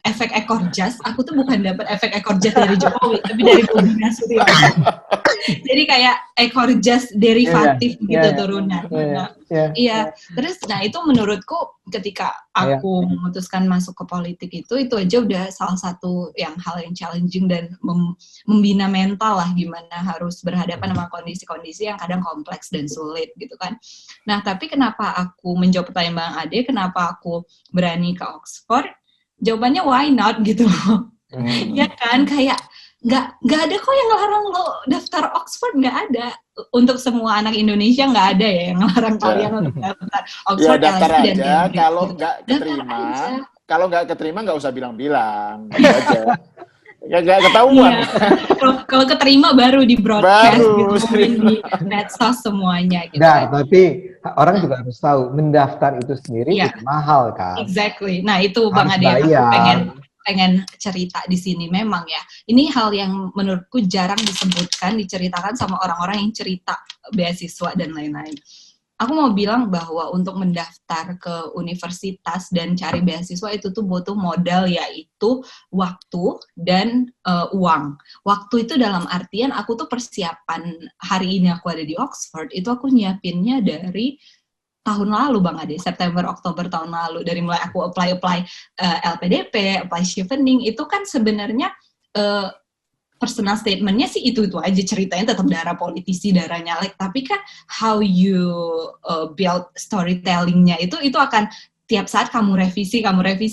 efek ekor jas, aku tuh bukan dapat efek ekor jas dari Jokowi, tapi dari Bobi Nasution. Jadi kayak ekor jas derivatif gitu turunan. Terus itu menurutku ketika aku memutuskan masuk ke politik itu aja udah salah satu hal yang challenging dan membina mental lah, gimana harus berhadapan sama kondisi-kondisi yang kadang kompleks dan sulit gitu kan. Nah, tapi kenapa aku menjawab pertanyaan Bang Ade, kenapa aku berani ke Oxford? Jawabannya why not gitu loh. Ya kan, kayak nggak ada kok yang ngelarang lo daftar Oxford, nggak ada. Untuk semua anak Indonesia nggak ada ya yang ngelarang kalian untuk daftar Oxford. Ya daftar aja, dan kalau nggak keterima, nggak usah bilang-bilang, gitu aja. Ya nggak ketahuan. Kalau keterima baru di broadcast gitu, di medsos semuanya gitu. Nah, tapi orang juga harus tahu mendaftar itu sendiri itu mahal kan. Exactly. Nah, itu Bang Ade yang aku pengen cerita di sini. Memang ya, ini hal yang menurutku jarang diceritakan sama orang-orang yang cerita beasiswa dan lain-lain. Aku mau bilang bahwa untuk mendaftar ke universitas dan cari beasiswa itu tuh butuh modal, yaitu waktu dan uang. Waktu itu dalam artian aku tuh persiapan hari ini aku ada di Oxford, itu aku nyiapinnya dari tahun lalu Bang Ade, September, Oktober tahun lalu. Dari mulai aku apply LPDP, apply Chevening, itu kan sebenarnya personal statement-nya sih itu aja, ceritanya tetap darah politisi, darah nyalek, tapi kan how you build storytelling-nya itu akan tiap saat kamu revisi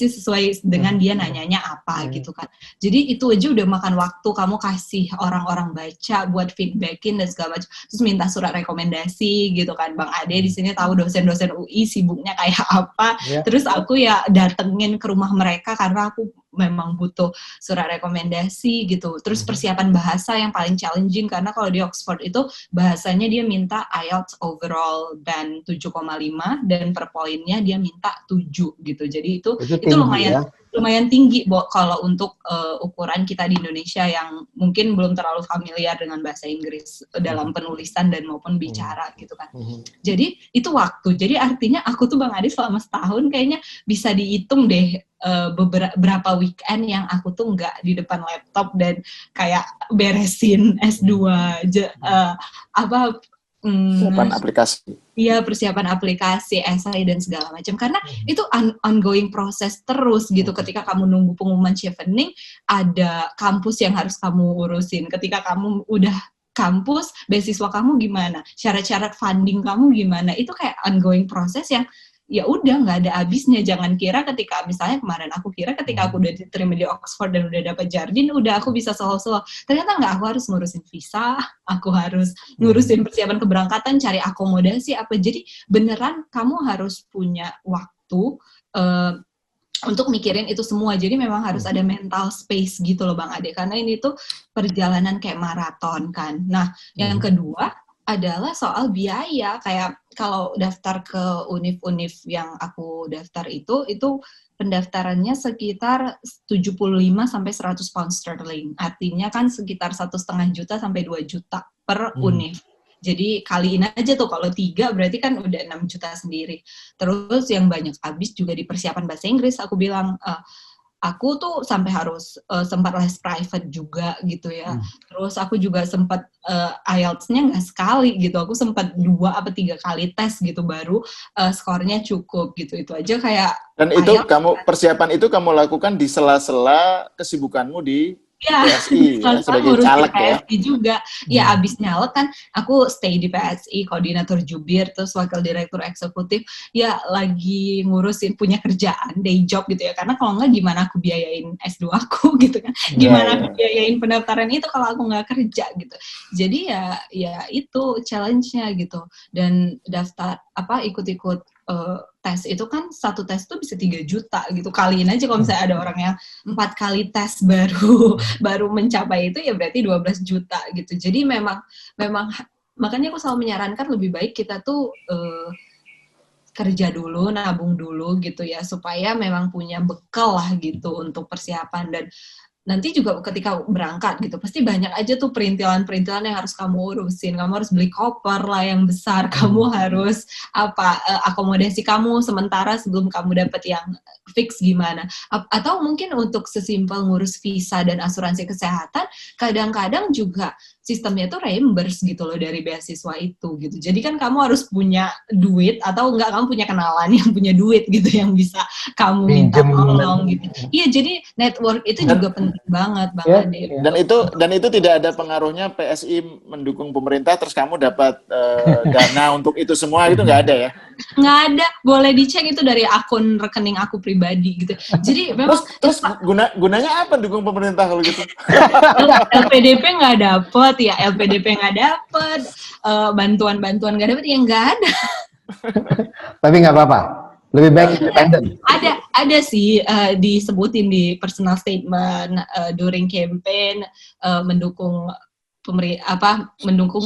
sesuai dengan dia nanyanya apa gitu kan. Jadi itu aja udah makan waktu, kamu kasih orang-orang baca buat feedbackin dan segala macam. Terus minta surat rekomendasi gitu kan. Bang Ade di sini tahu dosen-dosen UI sibuknya kayak apa. Terus aku ya datengin ke rumah mereka karena aku memang butuh surat rekomendasi gitu. Terus persiapan bahasa yang paling challenging karena kalau di Oxford itu bahasanya dia minta IELTS overall band 7,5 dan per poinnya dia minta 7 gitu. Jadi itu lumayan lumayan tinggi kalau untuk ukuran kita di Indonesia yang mungkin belum terlalu familiar dengan bahasa Inggris dalam penulisan dan maupun bicara gitu kan. Jadi itu waktu. Jadi artinya aku tuh Bang Adi selama setahun kayaknya bisa dihitung deh beberapa weekend yang aku tuh nggak di depan laptop dan kayak beresin S2 persiapan aplikasi. Iya, persiapan aplikasi, esai dan segala macam. Karena itu ongoing proses terus gitu. Ketika kamu nunggu pengumuman chevening, ada kampus yang harus kamu urusin. Ketika kamu udah kampus, beasiswa kamu gimana? Syarat-syarat funding kamu gimana? Itu kayak ongoing proses yang ya udah nggak ada habisnya. Jangan kira ketika misalnya kemarin aku kira ketika aku udah diterima di Oxford dan udah dapat Jardine udah aku bisa solo-solo. Ternyata nggak, aku harus ngurusin visa, aku harus ngurusin persiapan keberangkatan, cari akomodasi apa. Jadi beneran kamu harus punya waktu untuk mikirin itu semua. Jadi memang harus ada mental space gitu loh Bang Ade, karena ini tuh perjalanan kayak maraton kan. Nah, yang kedua adalah soal biaya. Kayak kalau daftar ke univ-univ yang aku daftar itu pendaftarannya sekitar 75 sampai 100 pound sterling. Artinya kan sekitar 1,5 juta sampai 2 juta per univ. Jadi kaliin aja tuh, kalau 3 berarti kan udah 6 juta sendiri. Terus yang banyak habis juga di persiapan bahasa Inggris. Aku bilang, aku tuh sampai harus sempat les private juga gitu ya. Terus aku juga sempat IELTS-nya nggak sekali gitu. Aku sempat 2 atau 3 kali tes gitu baru skornya cukup gitu. Itu aja kayak. Dan itu persiapan itu kamu lakukan di sela-sela kesibukanmu di PSI ya, sebagai caleg ya. PSI juga. Ya abis nyalek kan aku stay di PSI, koordinator jubir, terus wakil direktur eksekutif. Ya lagi ngurusin, punya kerjaan, day job gitu ya. Karena kalau nggak gimana aku biayain S2 aku gitu kan. Gimana aku biayain pendaftaran itu kalau aku nggak kerja gitu. Jadi ya itu challenge-nya gitu. Dan daftar ikut-ikut tes itu kan, satu tes tuh bisa 3 juta gitu. Kaliin aja kalau misalnya ada orang yang 4 kali tes baru mencapai itu, ya berarti 12 juta gitu. Jadi memang makanya aku selalu menyarankan lebih baik kita tuh kerja dulu, nabung dulu gitu ya, supaya memang punya bekal lah gitu untuk persiapan. Dan nanti juga ketika berangkat gitu, pasti banyak aja tuh perintilan-perintilan yang harus kamu urusin. Kamu harus beli koper lah yang besar, kamu harus akomodasi kamu sementara sebelum kamu dapat yang fix gimana. Atau mungkin untuk sesimpel ngurus visa dan asuransi kesehatan, kadang-kadang juga sistemnya tuh reimburse gitu loh dari beasiswa itu gitu. Jadi kan kamu harus punya duit, atau enggak kamu punya kenalan yang punya duit gitu yang bisa kamu minta tolong gitu. Iya, jadi network itu juga penting banget Bang Ade. Dan itu tidak ada pengaruhnya PSI mendukung pemerintah terus kamu dapat dana untuk itu semua, itu nggak ada ya? Nggak ada, boleh dicek itu dari akun rekening aku pribadi gitu. Jadi memang terus gunanya apa dukung pemerintah kalau gitu? LPDP nggak dapet ya, LPDP nggak dapet, bantuan-bantuan nggak dapet, ya nggak ada. Tapi nggak apa-apa, lebih baik independen. Ada sih disebutin di personal statement during campaign mendukung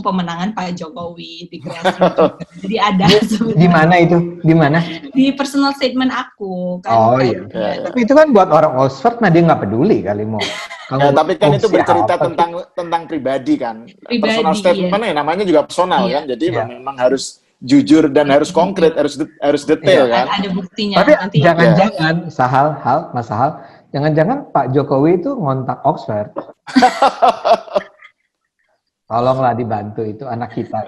pemenangan Pak Jokowi di kreasi. Jadi ada sebenarnya. Di mana itu? Di mana? Di personal statement aku kan. Oh iya. Tapi itu kan buat orang Oxford, nah dia nggak peduli kali mau. Tapi kan itu bercerita tentang pribadi kan. Personal statement ya namanya juga personal kan. Jadi memang harus jujur dan harus konkret, harus detail kan. Ada buktinya. Tapi jangan-jangan Mas Sahal, jangan-jangan Pak Jokowi itu ngontak Oxford. Tolonglah dibantu, itu anak kita.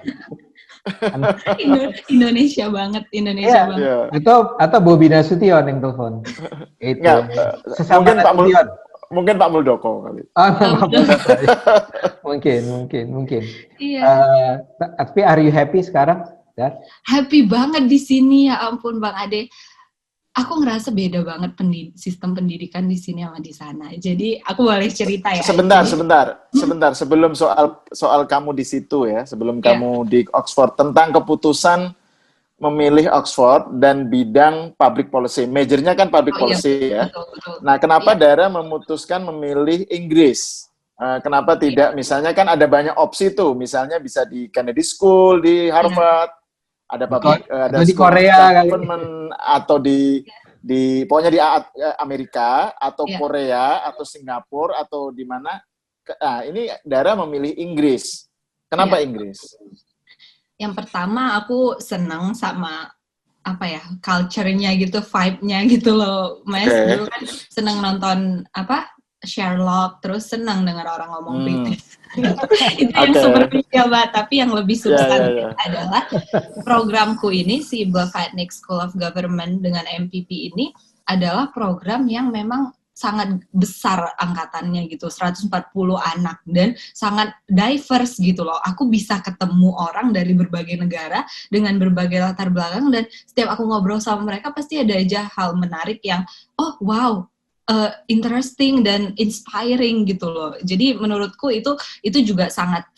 Indonesia banget. Yeah. Atau Bobi Nasution yang telepon. Itu. Mungkin Pak Muldoko kali. Mungkin. Iya. Tapi are you happy sekarang? Happy banget di sini, ya ampun Bang Ade. Aku ngerasa beda banget sistem pendidikan di sini sama di sana. Jadi aku boleh cerita ya. Sebentar. Sebelum soal kamu di situ ya, sebelum kamu di Oxford, tentang keputusan memilih Oxford dan bidang public policy. Majornya kan public policy ya. Betul. Nah, kenapa Dara memutuskan memilih Inggris? Kenapa tidak? Misalnya kan ada banyak opsi tuh. Misalnya bisa di Kennedy School di Harvard. Ada atau di Korea government atau di pokoknya di Amerika atau Korea atau Singapura atau di mana. Nah, ini Dara memilih Inggris. Kenapa Inggris? Yang pertama aku senang sama culture-nya gitu, vibe-nya gitu loh, Mas. Dulu kan senang nonton Sherlock, terus senang dengar orang ngomong British. Itu yang superficial banget, tapi yang lebih substantif adalah programku ini, si Blavatnik School of Government dengan MPP ini adalah program yang memang sangat besar angkatannya gitu, 140 anak dan sangat diverse gitu loh. Aku bisa ketemu orang dari berbagai negara dengan berbagai latar belakang dan setiap aku ngobrol sama mereka pasti ada aja hal menarik yang interesting dan inspiring gitu loh. Jadi menurutku itu juga sangat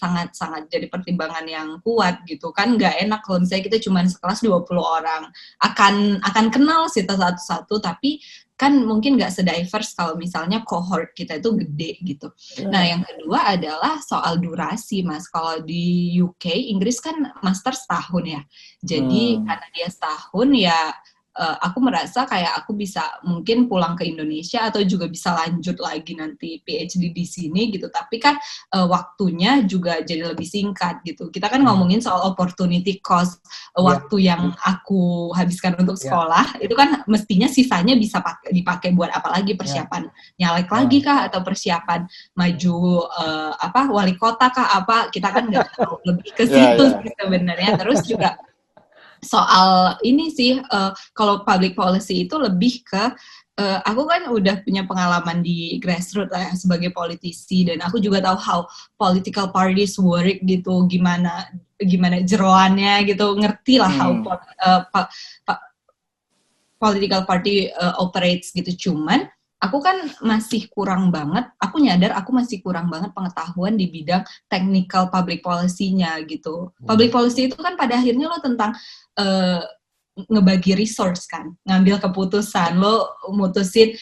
jadi pertimbangan yang kuat gitu kan. Nggak enak kalau misalnya kita cuma sekelas 20 orang akan kenal sih satu-satu, tapi kan mungkin nggak se-diverse kalau misalnya cohort kita itu gede gitu. Nah, yang kedua adalah soal durasi, Mas. Kalau di UK, Inggris kan master setahun ya. Jadi karena dia setahun ya, aku merasa kayak aku bisa mungkin pulang ke Indonesia atau juga bisa lanjut lagi nanti PhD di sini gitu. Tapi kan waktunya juga jadi lebih singkat gitu. Kita kan ngomongin soal opportunity cost, waktu yang aku habiskan untuk sekolah, itu kan mestinya sisanya bisa dipakai buat apa lagi, persiapan nyalek lagi kah, atau persiapan maju wali kota kah, apa, kita kan nggak tahu, lebih ke situ sebenarnya. Terus juga soal ini sih, kalau public policy itu lebih ke aku kan udah punya pengalaman di grassroots ya sebagai politisi, dan aku juga tahu how political parties work gitu, gimana jeroannya gitu, ngerti lah how political party operates gitu. Cuman aku kan masih kurang banget, aku nyadar aku masih kurang banget pengetahuan di bidang technical public policy-nya gitu. Public policy itu kan pada akhirnya lo tentang ngebagi resource kan, ngambil keputusan, lo mutusin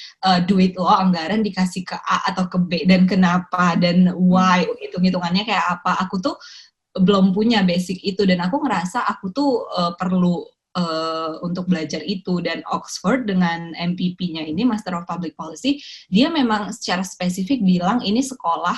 duit lo, anggaran dikasih ke A atau ke B, dan kenapa, dan why, hitung-hitungannya kayak apa. Aku tuh belum punya basic itu, dan aku ngerasa aku tuh perlu untuk belajar itu. Dan Oxford dengan MPP-nya ini, Master of Public Policy, dia memang secara spesifik bilang ini sekolah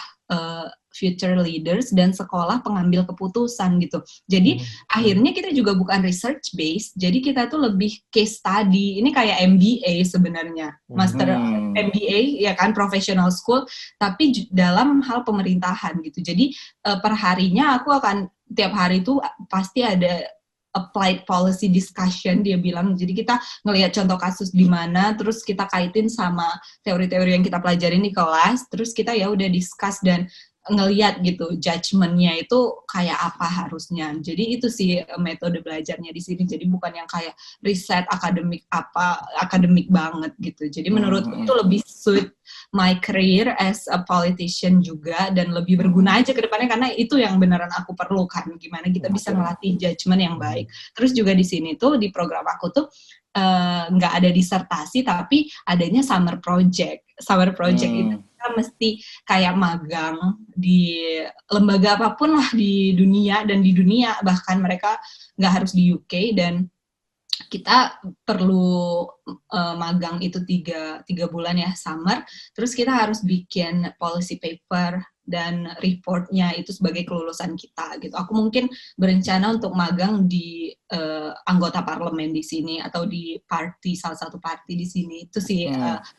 future leaders dan sekolah pengambil keputusan gitu. Jadi akhirnya kita juga bukan research based, jadi kita tuh lebih case study. Ini kayak MBA sebenarnya, Master MBA ya kan, professional school, tapi dalam hal pemerintahan gitu. Jadi perharinya aku akan tiap hari tuh pasti ada applied policy discussion, dia bilang. Jadi kita ngelihat contoh kasus di mana, terus kita kaitin sama teori-teori yang kita pelajarin di kelas, terus kita ya udah discuss dan ngelihat gitu judgement-nya itu kayak apa harusnya. Jadi itu sih metode belajarnya di sini. Jadi bukan yang kayak riset akademik banget gitu. Jadi menurutku itu lebih suit my career as a politician juga, dan lebih berguna aja ke depannya, karena itu yang beneran aku perlukan. Gimana kita bisa melatih judgement yang baik. Terus juga di sini tuh di program aku tuh nggak ada disertasi, tapi adanya summer project. Summer project itu kita mesti kayak magang di lembaga apapun lah di dunia, dan di dunia bahkan mereka nggak harus di UK, dan kita perlu magang itu 3 bulan ya, summer. Terus kita harus bikin policy paper dan reportnya itu sebagai kelulusan kita gitu. Aku mungkin berencana untuk magang di anggota parlemen di sini, atau di salah satu party di sini. Itu sih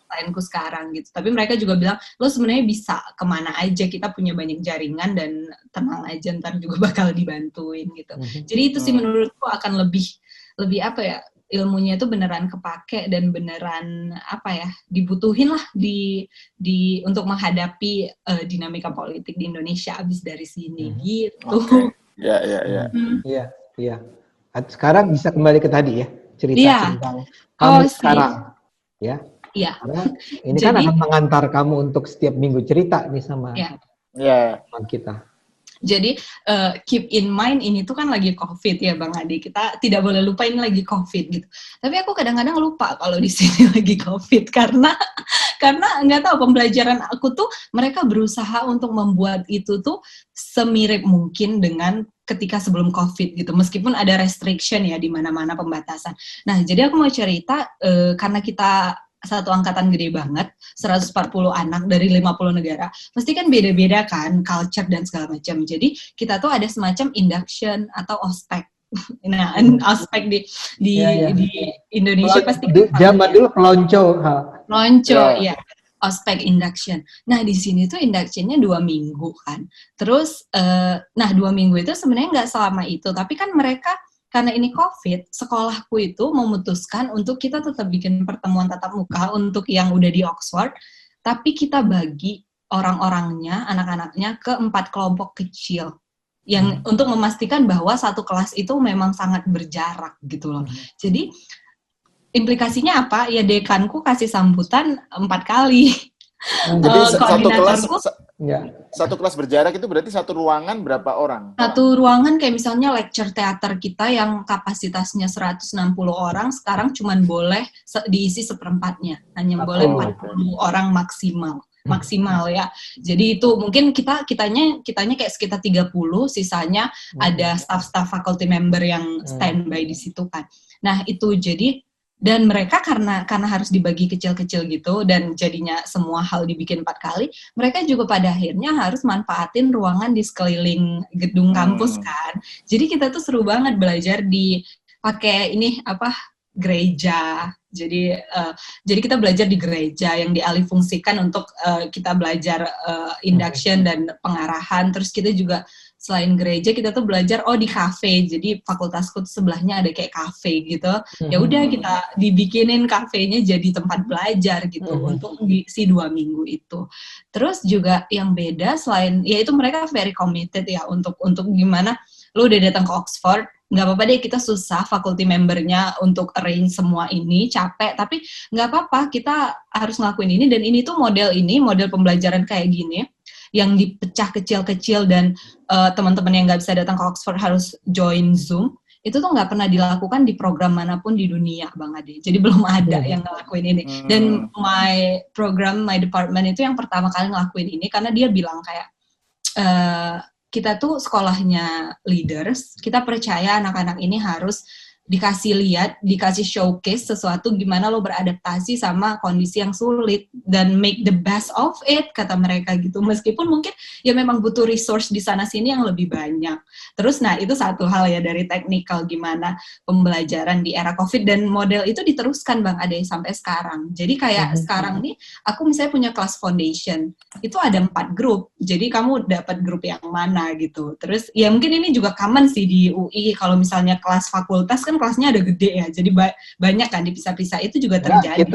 planku sekarang gitu. Tapi mereka juga bilang, lo sebenarnya bisa kemana aja, kita punya banyak jaringan, dan tenang aja, ntar juga bakal dibantuin gitu. Jadi itu sih menurutku akan lebih apa ya, ilmunya itu beneran kepake dan beneran dibutuhin lah di untuk menghadapi dinamika politik di Indonesia abis dari sini gitu. Iya. Iya. Sekarang bisa kembali ke tadi ya. cerita tentang kamu sekarang, ya. Iya. Karena ini kan akan mengantar kamu untuk setiap minggu cerita nih sama teman kita. Jadi keep in mind ini tuh kan lagi COVID ya Bang Ade, kita tidak boleh lupa ini lagi COVID gitu. Tapi aku kadang-kadang lupa kalau di sini lagi COVID karena nggak tahu, pembelajaran aku tuh mereka berusaha untuk membuat itu tuh semirip mungkin dengan ketika sebelum COVID gitu, meskipun ada restriction ya di mana-mana pembatasan. Nah jadi aku mau cerita karena kita satu angkatan gede banget, 140 anak dari 50 negara, pasti kan beda-beda kan, culture dan segala macam. Jadi kita tuh ada semacam induction atau ospek. Nah, ospek di Indonesia pasti zaman dulu pelonco. Iya. Ospek induction. Nah, di sini tuh inductionnya 2 minggu kan. Terus, 2 minggu itu sebenarnya nggak selama itu, tapi kan mereka karena ini COVID, sekolahku itu memutuskan untuk kita tetap bikin pertemuan tatap muka untuk yang udah di Oxford, tapi kita bagi orang-orangnya, anak-anaknya ke 4 kelompok kecil, yang untuk memastikan bahwa satu kelas itu memang sangat berjarak gitu loh. Jadi implikasinya apa? Ya dekanku kasih sambutan 4 kali. Jadi satu kelas berjarak itu berarti satu ruangan berapa orang? Satu ruangan kayak misalnya lecture teater kita yang kapasitasnya 160 orang, sekarang cuma boleh diisi seperempatnya. Hanya boleh 40 orang maksimal ya. Jadi itu mungkin kitanya kayak sekitar 30, sisanya ada staff faculty member yang standby di situ kan. Nah, itu jadi. Dan mereka karena harus dibagi kecil-kecil gitu dan jadinya semua hal dibikin 4 kali, mereka juga pada akhirnya harus manfaatin ruangan di sekeliling gedung kampus kan. Jadi kita tuh seru banget belajar di pakai gereja. Jadi kita belajar di gereja yang dialihfungsikan untuk kita belajar induction dan pengarahan. Terus kita juga selain gereja kita tuh belajar di kafe. Jadi fakultasku tuh sebelahnya ada kayak kafe gitu. Ya udah kita dibikinin kafenya jadi tempat belajar gitu untuk si 2 minggu itu. Terus juga yang beda selain ya itu mereka very committed ya untuk gimana lo udah datang ke Oxford, nggak apa-apa deh kita susah faculty membernya untuk arrange semua ini, capek, tapi nggak apa-apa, kita harus ngelakuin ini, dan ini tuh model pembelajaran kayak gini, yang dipecah kecil-kecil dan teman-teman yang nggak bisa datang ke Oxford harus join Zoom, itu tuh nggak pernah dilakukan di program manapun di dunia, Bang Ade. Jadi belum ada yang ngelakuin ini. Dan my department itu yang pertama kali ngelakuin ini, karena dia bilang kayak, kita tuh sekolahnya leaders, kita percaya anak-anak ini harus dikasih showcase sesuatu gimana lo beradaptasi sama kondisi yang sulit dan make the best of it, kata mereka gitu. Meskipun mungkin ya memang butuh resource di sana sini yang lebih banyak. Terus itu satu hal ya dari technical gimana pembelajaran di era COVID, dan model itu diteruskan Bang Ade sampai sekarang. Jadi kayak sekarang nih aku misalnya punya kelas foundation, itu ada 4 grup. Jadi kamu dapat grup yang mana gitu. Terus ya mungkin ini juga common sih di UI, kalau misalnya kelas fakultas kan kelasnya ada gede ya, jadi banyak kan dipisah-pisah, itu juga terjadi.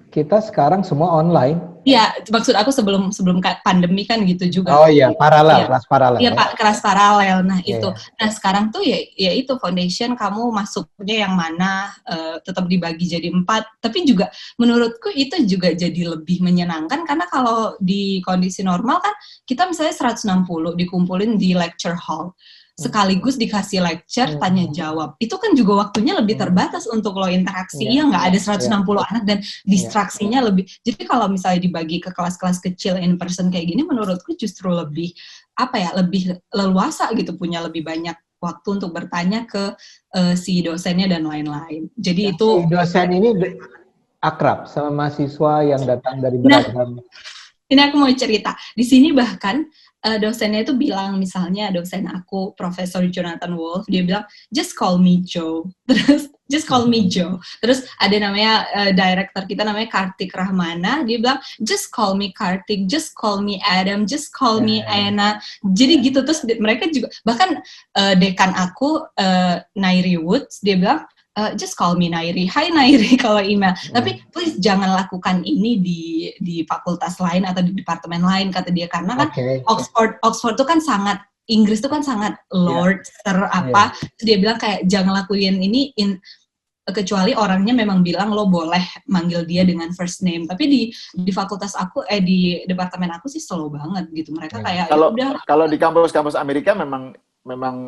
Kita sekarang semua online. Iya, maksud aku sebelum pandemi kan gitu juga. Oh iya, kelas paralel. Iya Pak, kelas paralel. Nah itu. Nah sekarang tuh ya itu foundation kamu masuknya yang mana, tetap dibagi jadi 4. Tapi juga menurutku itu juga jadi lebih menyenangkan, karena kalau di kondisi normal kan kita misalnya 160 dikumpulin di lecture hall, sekaligus dikasih lecture, tanya jawab. Itu kan juga waktunya lebih terbatas untuk lo interaksi. Iya, nggak ada 160 anak dan distraksinya lebih. Jadi kalau misalnya dibagi ke kelas-kelas kecil in person kayak gini, menurutku justru lebih lebih leluasa gitu, punya lebih banyak waktu untuk bertanya ke si dosennya dan lain-lain. Jadi itu si dosen ini akrab sama mahasiswa yang datang dari beragam. Ini aku mau cerita. Di sini bahkan dosennya itu bilang, misalnya dosen aku, Profesor Jonathan Wolf, dia bilang, just call me Joe. Terus, just call me Joe. Terus ada namanya, director kita namanya Kartik Rahmana, dia bilang, just call me Kartik, just call me Adam, just call me Aina. Jadi gitu, terus mereka juga, bahkan dekan aku, Nairi Woods, dia bilang, just call me Nairi, hi Nairi kalau email. Tapi please jangan lakukan ini di fakultas lain atau di departemen lain, kata dia, karena kan Oxford tuh kan sangat, Inggris tuh kan sangat lord, Terus dia bilang kayak jangan lakuin ini kecuali orangnya memang bilang lo boleh manggil dia dengan first name. Tapi di fakultas aku di departemen aku sih slow banget gitu. Mereka kayak kalau udah. Kalau di kampus-kampus Amerika memang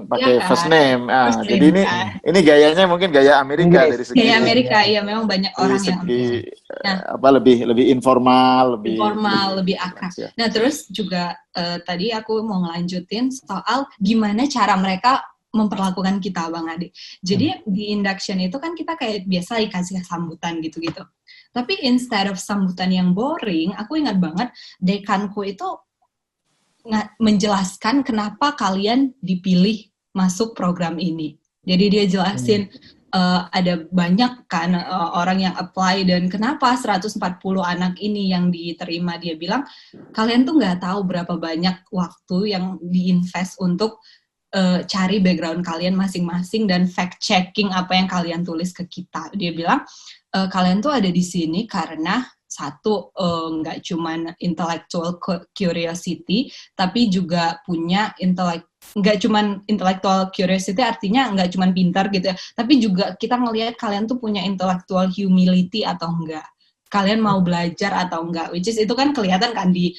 pakai Kan? first name. First Jadi name kan. ini gayanya mungkin gaya Amerika Inggris. dari segi Gaya Amerika, iya memang banyak dari orang yang segi nah, lebih informal, informal, lebih akrab. Nah, terus juga tadi aku mau ngelanjutin soal gimana cara mereka memperlakukan kita, Bang Ade. Jadi di induction itu kan kita kayak biasa dikasih sambutan gitu-gitu. Tapi instead of sambutan yang boring, aku ingat banget dekanku itu menjelaskan kenapa kalian dipilih masuk program ini. Jadi dia jelasin ada banyak kan orang yang apply dan kenapa 140 anak ini yang diterima. Dia bilang kalian tuh nggak tahu berapa banyak waktu yang diinvest untuk cari background kalian masing-masing dan fact checking apa yang kalian tulis ke kita. Dia bilang kalian tuh ada di sini karena satu nggak cuman intellectual curiosity tapi juga punya nggak cuman intellectual curiosity artinya nggak cuman pintar gitu ya, tapi juga kita ngelihat kalian tuh punya intellectual humility atau enggak, kalian mau belajar atau enggak, which is itu kan kelihatan kan di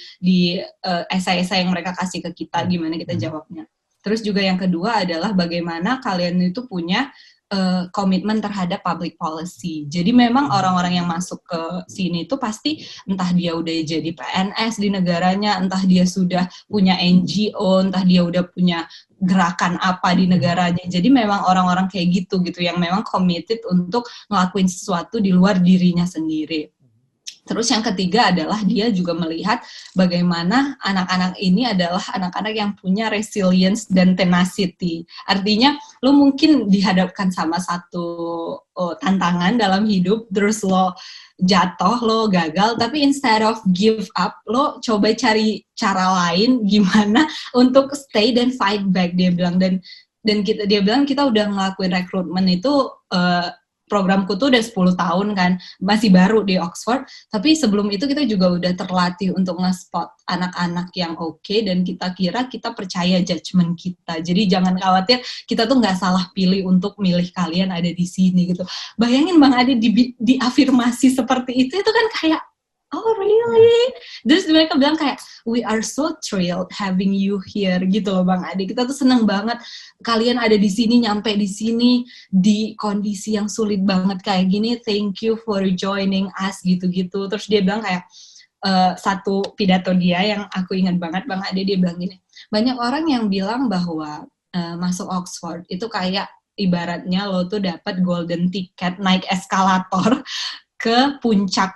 esai-esai yang mereka kasih ke kita gimana kita jawabnya. Terus juga yang kedua adalah bagaimana kalian itu punya komitmen terhadap public policy. Jadi memang orang-orang yang masuk ke sini itu pasti entah dia udah jadi PNS di negaranya, entah dia sudah punya NGO, entah dia udah punya gerakan apa di negaranya. Jadi memang orang-orang kayak gitu yang memang committed untuk ngelakuin sesuatu di luar dirinya sendiri. Terus yang ketiga adalah dia juga melihat bagaimana anak-anak ini adalah anak-anak yang punya resilience dan tenacity. Artinya lo mungkin dihadapkan sama satu tantangan dalam hidup, terus lo jatuh, lo gagal, tapi instead of give up, lo coba cari cara lain gimana untuk stay dan fight back, dia bilang. Dan dia bilang kita udah ngelakuin rekrutmen itu programku tuh udah 10 tahun kan, masih baru di Oxford, tapi sebelum itu kita juga udah terlatih untuk nge-spot anak-anak yang oke, dan kita kira kita percaya judgement kita. Jadi jangan khawatir, kita tuh nggak salah pilih untuk milih kalian ada di sini gitu. Bayangin Bang Ade di afirmasi seperti itu kan kayak, oh really? Terus mereka bilang kayak, we are so thrilled having you here gitu loh Bang Ade. Kita tuh seneng banget kalian ada di sini, nyampe di sini di kondisi yang sulit banget kayak gini. Thank you for joining us gitu-gitu. Terus dia bilang kayak satu pidato dia yang aku ingat banget Bang Ade, dia bilang gini, banyak orang yang bilang bahwa masuk Oxford itu kayak ibaratnya lo tuh dapat golden ticket naik eskalator ke puncak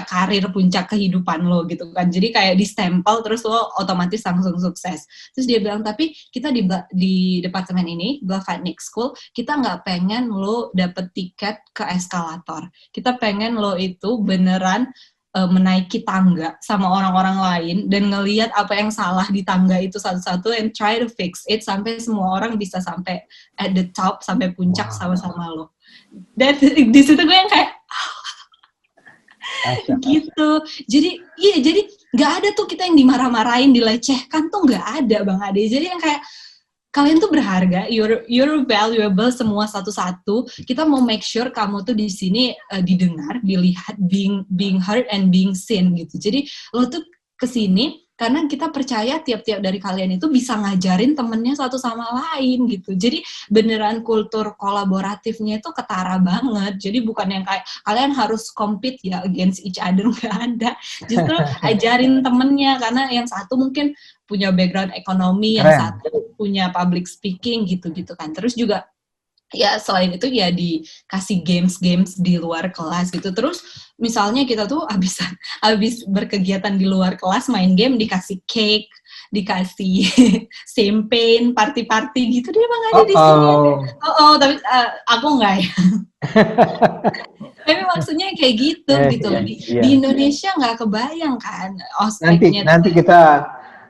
karir, puncak kehidupan lo gitu kan. Jadi kayak distempel terus lo otomatis langsung sukses. Terus dia bilang, tapi kita di departemen ini, Blavatnik School, kita nggak pengen lo dapet tiket ke eskalator. Kita pengen lo itu beneran menaiki tangga sama orang-orang lain dan ngelihat apa yang salah di tangga itu satu-satu and try to fix it sampai semua orang bisa sampai at the top, sampai puncak sama-sama lo. Dan di situ gue yang kayak gitu. Jadi nggak ada tuh kita yang dimarah-marahin, dilecehkan tuh nggak ada Bang Ade. Jadi yang kayak kalian tuh berharga, you're valuable semua satu-satu. Kita mau make sure kamu tuh di sini didengar, dilihat, being heard and being seen gitu. Jadi lo tuh kesini karena kita percaya tiap-tiap dari kalian itu bisa ngajarin temennya satu sama lain gitu. Jadi beneran kultur kolaboratifnya itu ketara banget. Jadi bukan yang kayak kalian harus compete ya against each other, nggak ada. Justru ajarin temennya, karena yang satu mungkin punya background ekonomi, yang satu punya public speaking gitu-gitu kan. Terus juga ya selain itu ya dikasih games di luar kelas gitu. Terus misalnya kita tuh abis berkegiatan di luar kelas main game, dikasih cake, dikasih champagne, party gitu dia Bang Ade di sini. Tapi aku enggak ya. Tapi maksudnya kayak gitu gitu. Di Indonesia nggak kebayang kan ospeknya.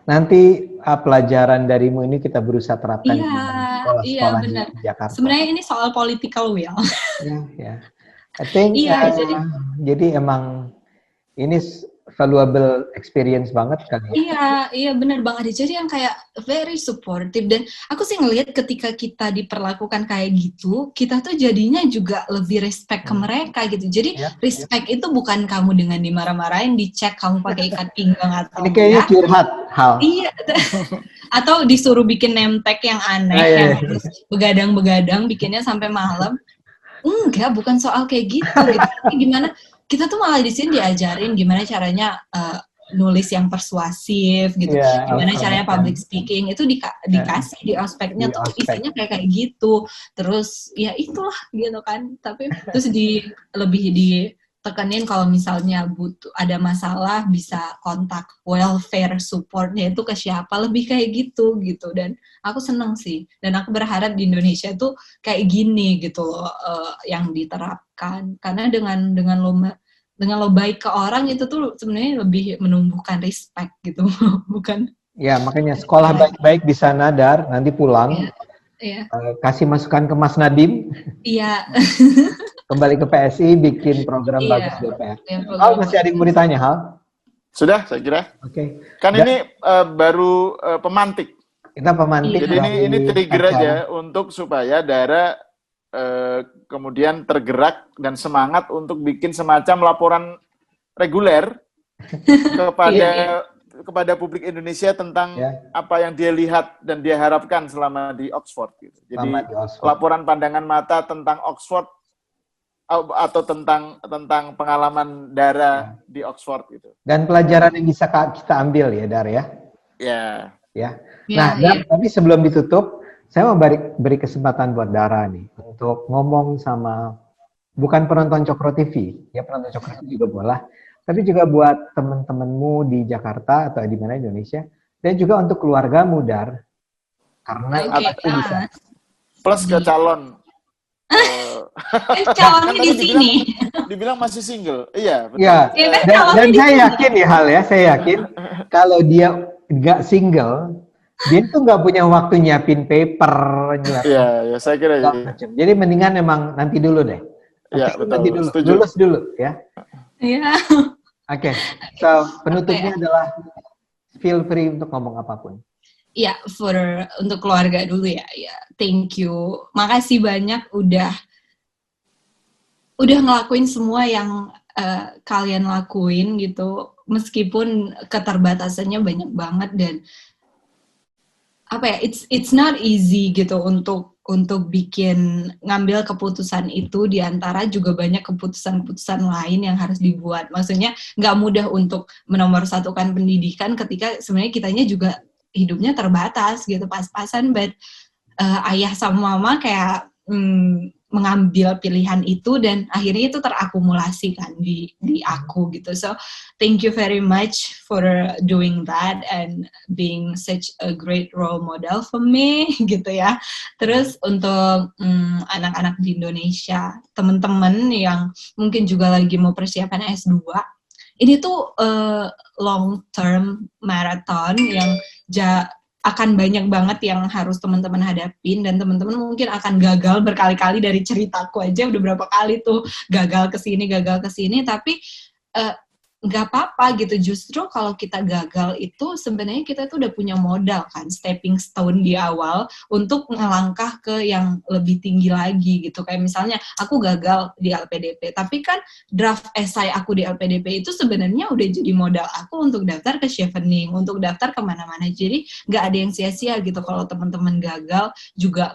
Nanti pelajaran darimu ini kita berusaha terapkan di sekolah-sekolah di Jakarta. Sebenarnya ini soal political will. Ya. I think jadi emang ini valuable experience banget kan ya. Iya benar Bang Adi. Jadi yang kayak very supportive, dan aku sih ngelihat ketika kita diperlakukan kayak gitu, kita tuh jadinya juga lebih respect ke mereka gitu. Jadi respect itu bukan kamu dengan dimarah-marahin, dicek kamu pakai ikat pinggang atau ini kayaknya curhat hal. Iya. Atau disuruh bikin name tag yang aneh, yang harus begadang-begadang bikinnya sampai malam. Enggak, bukan soal kayak gitu. Gimana? Kita tuh malah di sini diajarin gimana caranya nulis yang persuasif gitu, gimana caranya public speaking itu dikasih di ospeknya tuh isinya kayak gitu. Terus ya itulah gitu kan. Tapi terus lebih ditekanin kalau misalnya butuh ada masalah bisa kontak welfare supportnya itu ke siapa, lebih kayak gitu. Dan aku seneng sih, dan aku berharap di Indonesia tuh kayak gini gitu loh, yang diterapkan, karena dengan lo baik ke orang itu tuh sebenarnya lebih menumbuhkan respect gitu. Bukan ya, makanya sekolah baik-baik di sana, Dar, nanti pulang kasih masukan ke Mas Nadim, kembali ke PSI bikin program bagus DPR. Masih ada yang mau ditanya, Hal? Sudah, saya kira. Oke. Kan ini baru pemantik. Kita pemantik. Jadi ini trigger aja untuk supaya Dara kemudian tergerak dan semangat untuk bikin semacam laporan reguler kepada publik Indonesia tentang apa yang dia lihat dan dia harapkan selama di Oxford gitu. Jadi laporan pandangan mata tentang Oxford atau tentang pengalaman Dara di Oxford gitu. Dan pelajaran yang bisa kita ambil ya, Dar ya. Ya. Nah, tapi sebelum ditutup, saya mau beri kesempatan buat Dara nih untuk ngomong sama bukan penonton Cokro TV, ya penonton Cokro TV juga boleh, tapi juga buat teman-temanmu di Jakarta atau di mana Indonesia, dan juga untuk keluargamu, Dar. Karena itu bisa. Plus ke calon. Calonnya di sini. Dibilang masih single. Iya, betul. Ya, dan saya yakin ya Hal ya, saya yakin kalau dia nggak single, dia tuh nggak punya waktu nyiapin paper. Iya, saya kira gitu. Jadi mendingan emang nanti dulu deh. Iya, betul. Nanti dulu, lulus dulu ya. Iya. Oke, so penutupnya adalah feel free untuk ngomong apapun. Ya, untuk keluarga dulu ya. Thank you. Makasih banyak udah ngelakuin semua yang kalian lakuin gitu. Meskipun keterbatasannya banyak banget, dan it's not easy gitu untuk bikin ngambil keputusan itu, di antara juga banyak keputusan-keputusan lain yang harus dibuat. Maksudnya nggak mudah untuk menomorsatukan pendidikan ketika sebenarnya kitanya juga hidupnya terbatas gitu, pas-pasan, but ayah sama mama kayak mengambil pilihan itu, dan akhirnya itu terakumulasi kan di aku gitu. So thank you very much for doing that and being such a great role model for me gitu ya. Terus untuk anak-anak di Indonesia, teman-teman yang mungkin juga lagi mau persiapan S2, ini tuh long term marathon yang akan banyak banget yang harus teman-teman hadapin, dan teman-teman mungkin akan gagal berkali-kali. Dari ceritaku aja udah berapa kali tuh gagal kesini, tapi nggak apa-apa gitu. Justru kalau kita gagal itu sebenarnya kita tuh udah punya modal kan, stepping stone di awal untuk ngelangkah ke yang lebih tinggi lagi gitu. Kayak misalnya aku gagal di LPDP, tapi kan draft esai aku di LPDP itu sebenarnya udah jadi modal aku untuk daftar ke Chevening, untuk daftar kemana-mana. Jadi nggak ada yang sia-sia gitu kalau teman-teman gagal juga.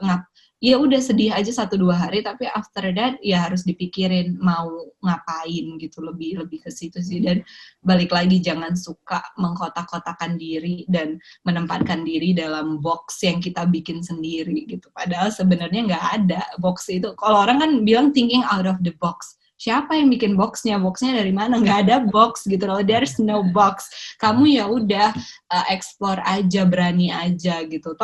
Ya udah sedih aja 1-2 hari, tapi after that ya harus dipikirin mau ngapain gitu, lebih ke situ sih. Dan balik lagi, jangan suka mengkotak-kotakan diri dan menempatkan diri dalam box yang kita bikin sendiri gitu. Padahal sebenarnya nggak ada box itu. Kalau orang kan bilang thinking out of the box. Siapa yang bikin boxnya? Boxnya dari mana? Nggak ada box gitu loh. There's no box. Kamu ya udah explore aja, berani aja gitu.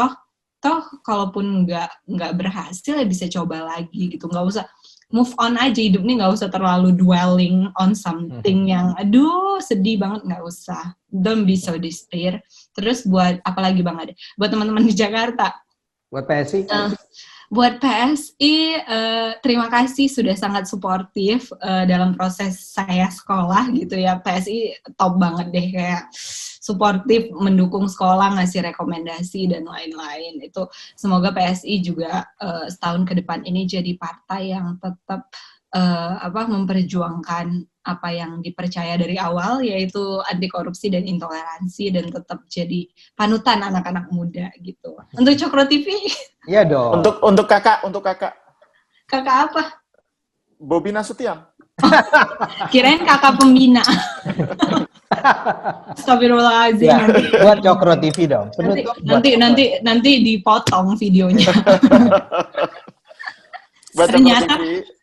Toh kalaupun nggak berhasil ya bisa coba lagi gitu. Nggak usah, move on aja, hidup nih nggak usah terlalu dwelling on something yang aduh sedih banget, nggak usah. Don't be so despair. Terus buat apalagi Bang Ade, buat teman-teman di Jakarta, buat PSI Buat PSI, terima kasih sudah sangat suportif dalam proses saya sekolah gitu ya. PSI top banget deh, kayak suportif, mendukung sekolah, ngasih rekomendasi dan lain-lain. Itu semoga PSI juga setahun ke depan ini jadi partai yang tetap memperjuangkan apa yang dipercaya dari awal, yaitu anti korupsi dan intoleransi, dan tetap jadi panutan anak-anak muda gitu. Untuk Cokro TV? Iya dong. Untuk kakak. Kakak apa? Bobi Nasution. Kirain kakak pembina. Astagfirullahaladzim. Ya, buat Cokro TV dong. Nanti dipotong videonya.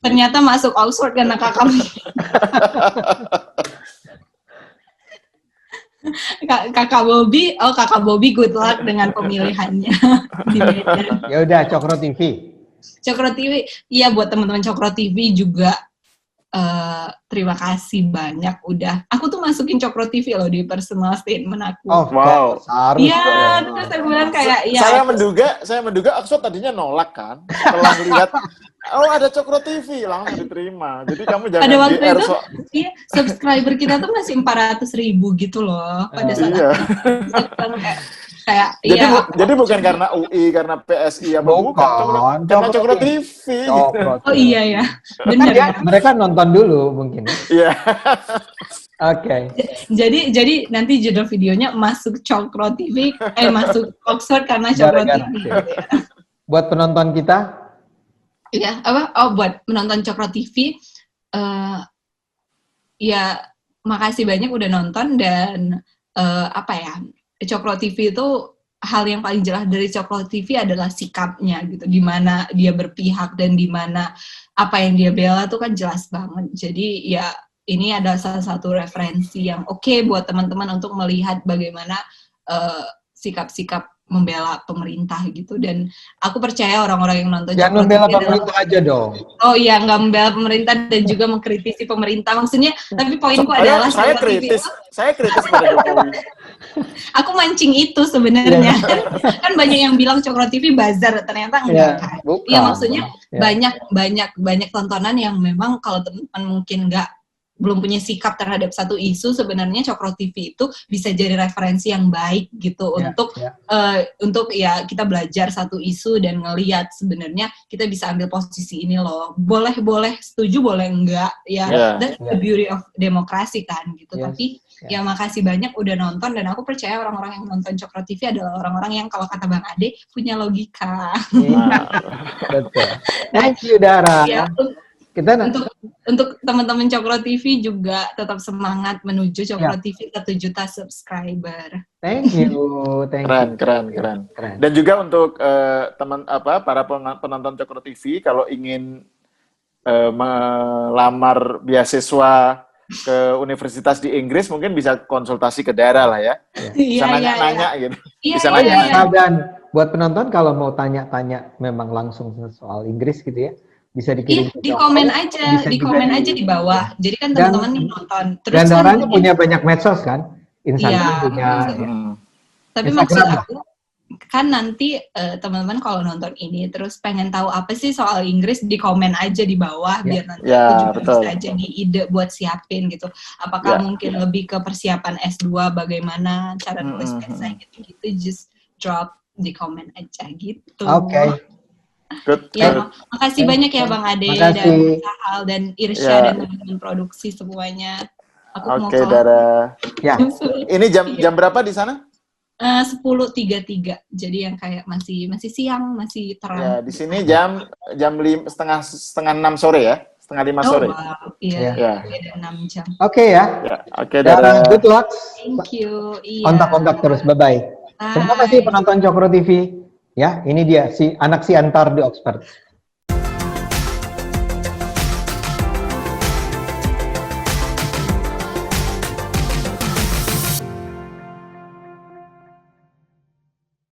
Ternyata masuk Oxford karena kakak. Kakak Bobby good luck dengan pemilihannya di Medan. Ya udah, Cokro TV. Cokro TV, iya, buat teman-teman Cokro TV juga terima kasih banyak udah. Aku tuh masukin Cokro TV loh di personal statement aku. Oh, wow. Iya, terus saya bilang kayak ya. Saya menduga Oxford tadinya nolak kan. Setelah melihat ada Cokro TV langsung diterima. Jadi kamu jangan pada waktu itu iya, subscriber kita tuh masih 400.000 gitu loh pada saat kayak jadi bukan karena UI, karena PSI ya, bukan karena Cokro TV. Oh iya ya, benar. Ya, mereka nonton dulu mungkin. Iya. Oke. Jadi nanti judul videonya masuk Cokro TV, masuk Oxford karena Cokro TV. Buat penonton kita. Iya, buat menonton Cokro TV, ya makasih banyak udah nonton, dan Cokro TV itu hal yang paling jelas dari Cokro TV adalah sikapnya gitu, di mana dia berpihak dan di mana apa yang dia bela tuh kan jelas banget. Jadi ya ini adalah salah satu referensi yang oke buat teman-teman untuk melihat bagaimana sikap-sikap membela pemerintah gitu, dan aku percaya orang-orang yang nonton jangan membela pemerintah aja dong. Oh iya, nggak membela pemerintah dan juga mengkritisi pemerintah maksudnya, tapi poinku adalah saya kritis pada Jokowi. Aku mancing itu sebenarnya. Kan banyak yang bilang Cokro TV bazar, ternyata enggak kan. Iya, maksudnya banyak tontonan yang memang kalau teman-teman mungkin belum punya sikap terhadap satu isu, sebenarnya Cokro TV itu bisa jadi referensi yang baik gitu untuk ya kita belajar satu isu dan ngelihat sebenarnya kita bisa ambil posisi ini loh. Boleh setuju, boleh enggak ya. That's the beauty of demokrasi kan gitu. Tapi ya makasih banyak udah nonton, dan aku percaya orang-orang yang nonton Cokro TV adalah orang-orang yang kalau kata Bang Ade punya logika. Betul. Thank you Dara. Ya, untuk teman-teman Cokro TV juga tetap semangat menuju Cokro TV ke 7 juta subscriber. Thank you. Keren. Dan juga untuk para penonton Cokro TV, kalau ingin melamar beasiswa ke universitas di Inggris, mungkin bisa konsultasi ke Dara lah ya. Bisa nanya-nanya gitu. Bisa nanya. Dan buat penonton kalau mau tanya-tanya memang langsung soal Inggris gitu ya, bisa dikirim di komen aja di bawah. Jadi kan teman-teman nih nonton. Terus dan Dara punya banyak medsos kan? Instagram punya. Tapi maksud aku kan nanti teman-teman kalau nonton ini terus pengen tahu apa sih soal Inggris, di komen aja di bawah biar nanti aku juga bisa jadi ide buat siapin gitu. Apakah mungkin lebih ke persiapan S2, bagaimana cara nulis esai gitu, just drop di komen aja gitu. Oke. Makasih banyak ya Bang Ade dan Sahal dan Irsya dan teman-teman produksi semuanya. Oke, Dara. Ya. Ini jam berapa di sana? 10.33. Jadi yang kayak masih siang, masih terang. Ya, di sini jam 5, setengah 6 sore ya. Setengah 5 sore. Wow. Iya. 6 jam. Oke ya. Oke, Dara. Good luck. Thank you. Kontak-kontak terus. Bye-bye. Terima kasih penonton Cokro TV. Ya, ini dia anak si Antar di Oxford.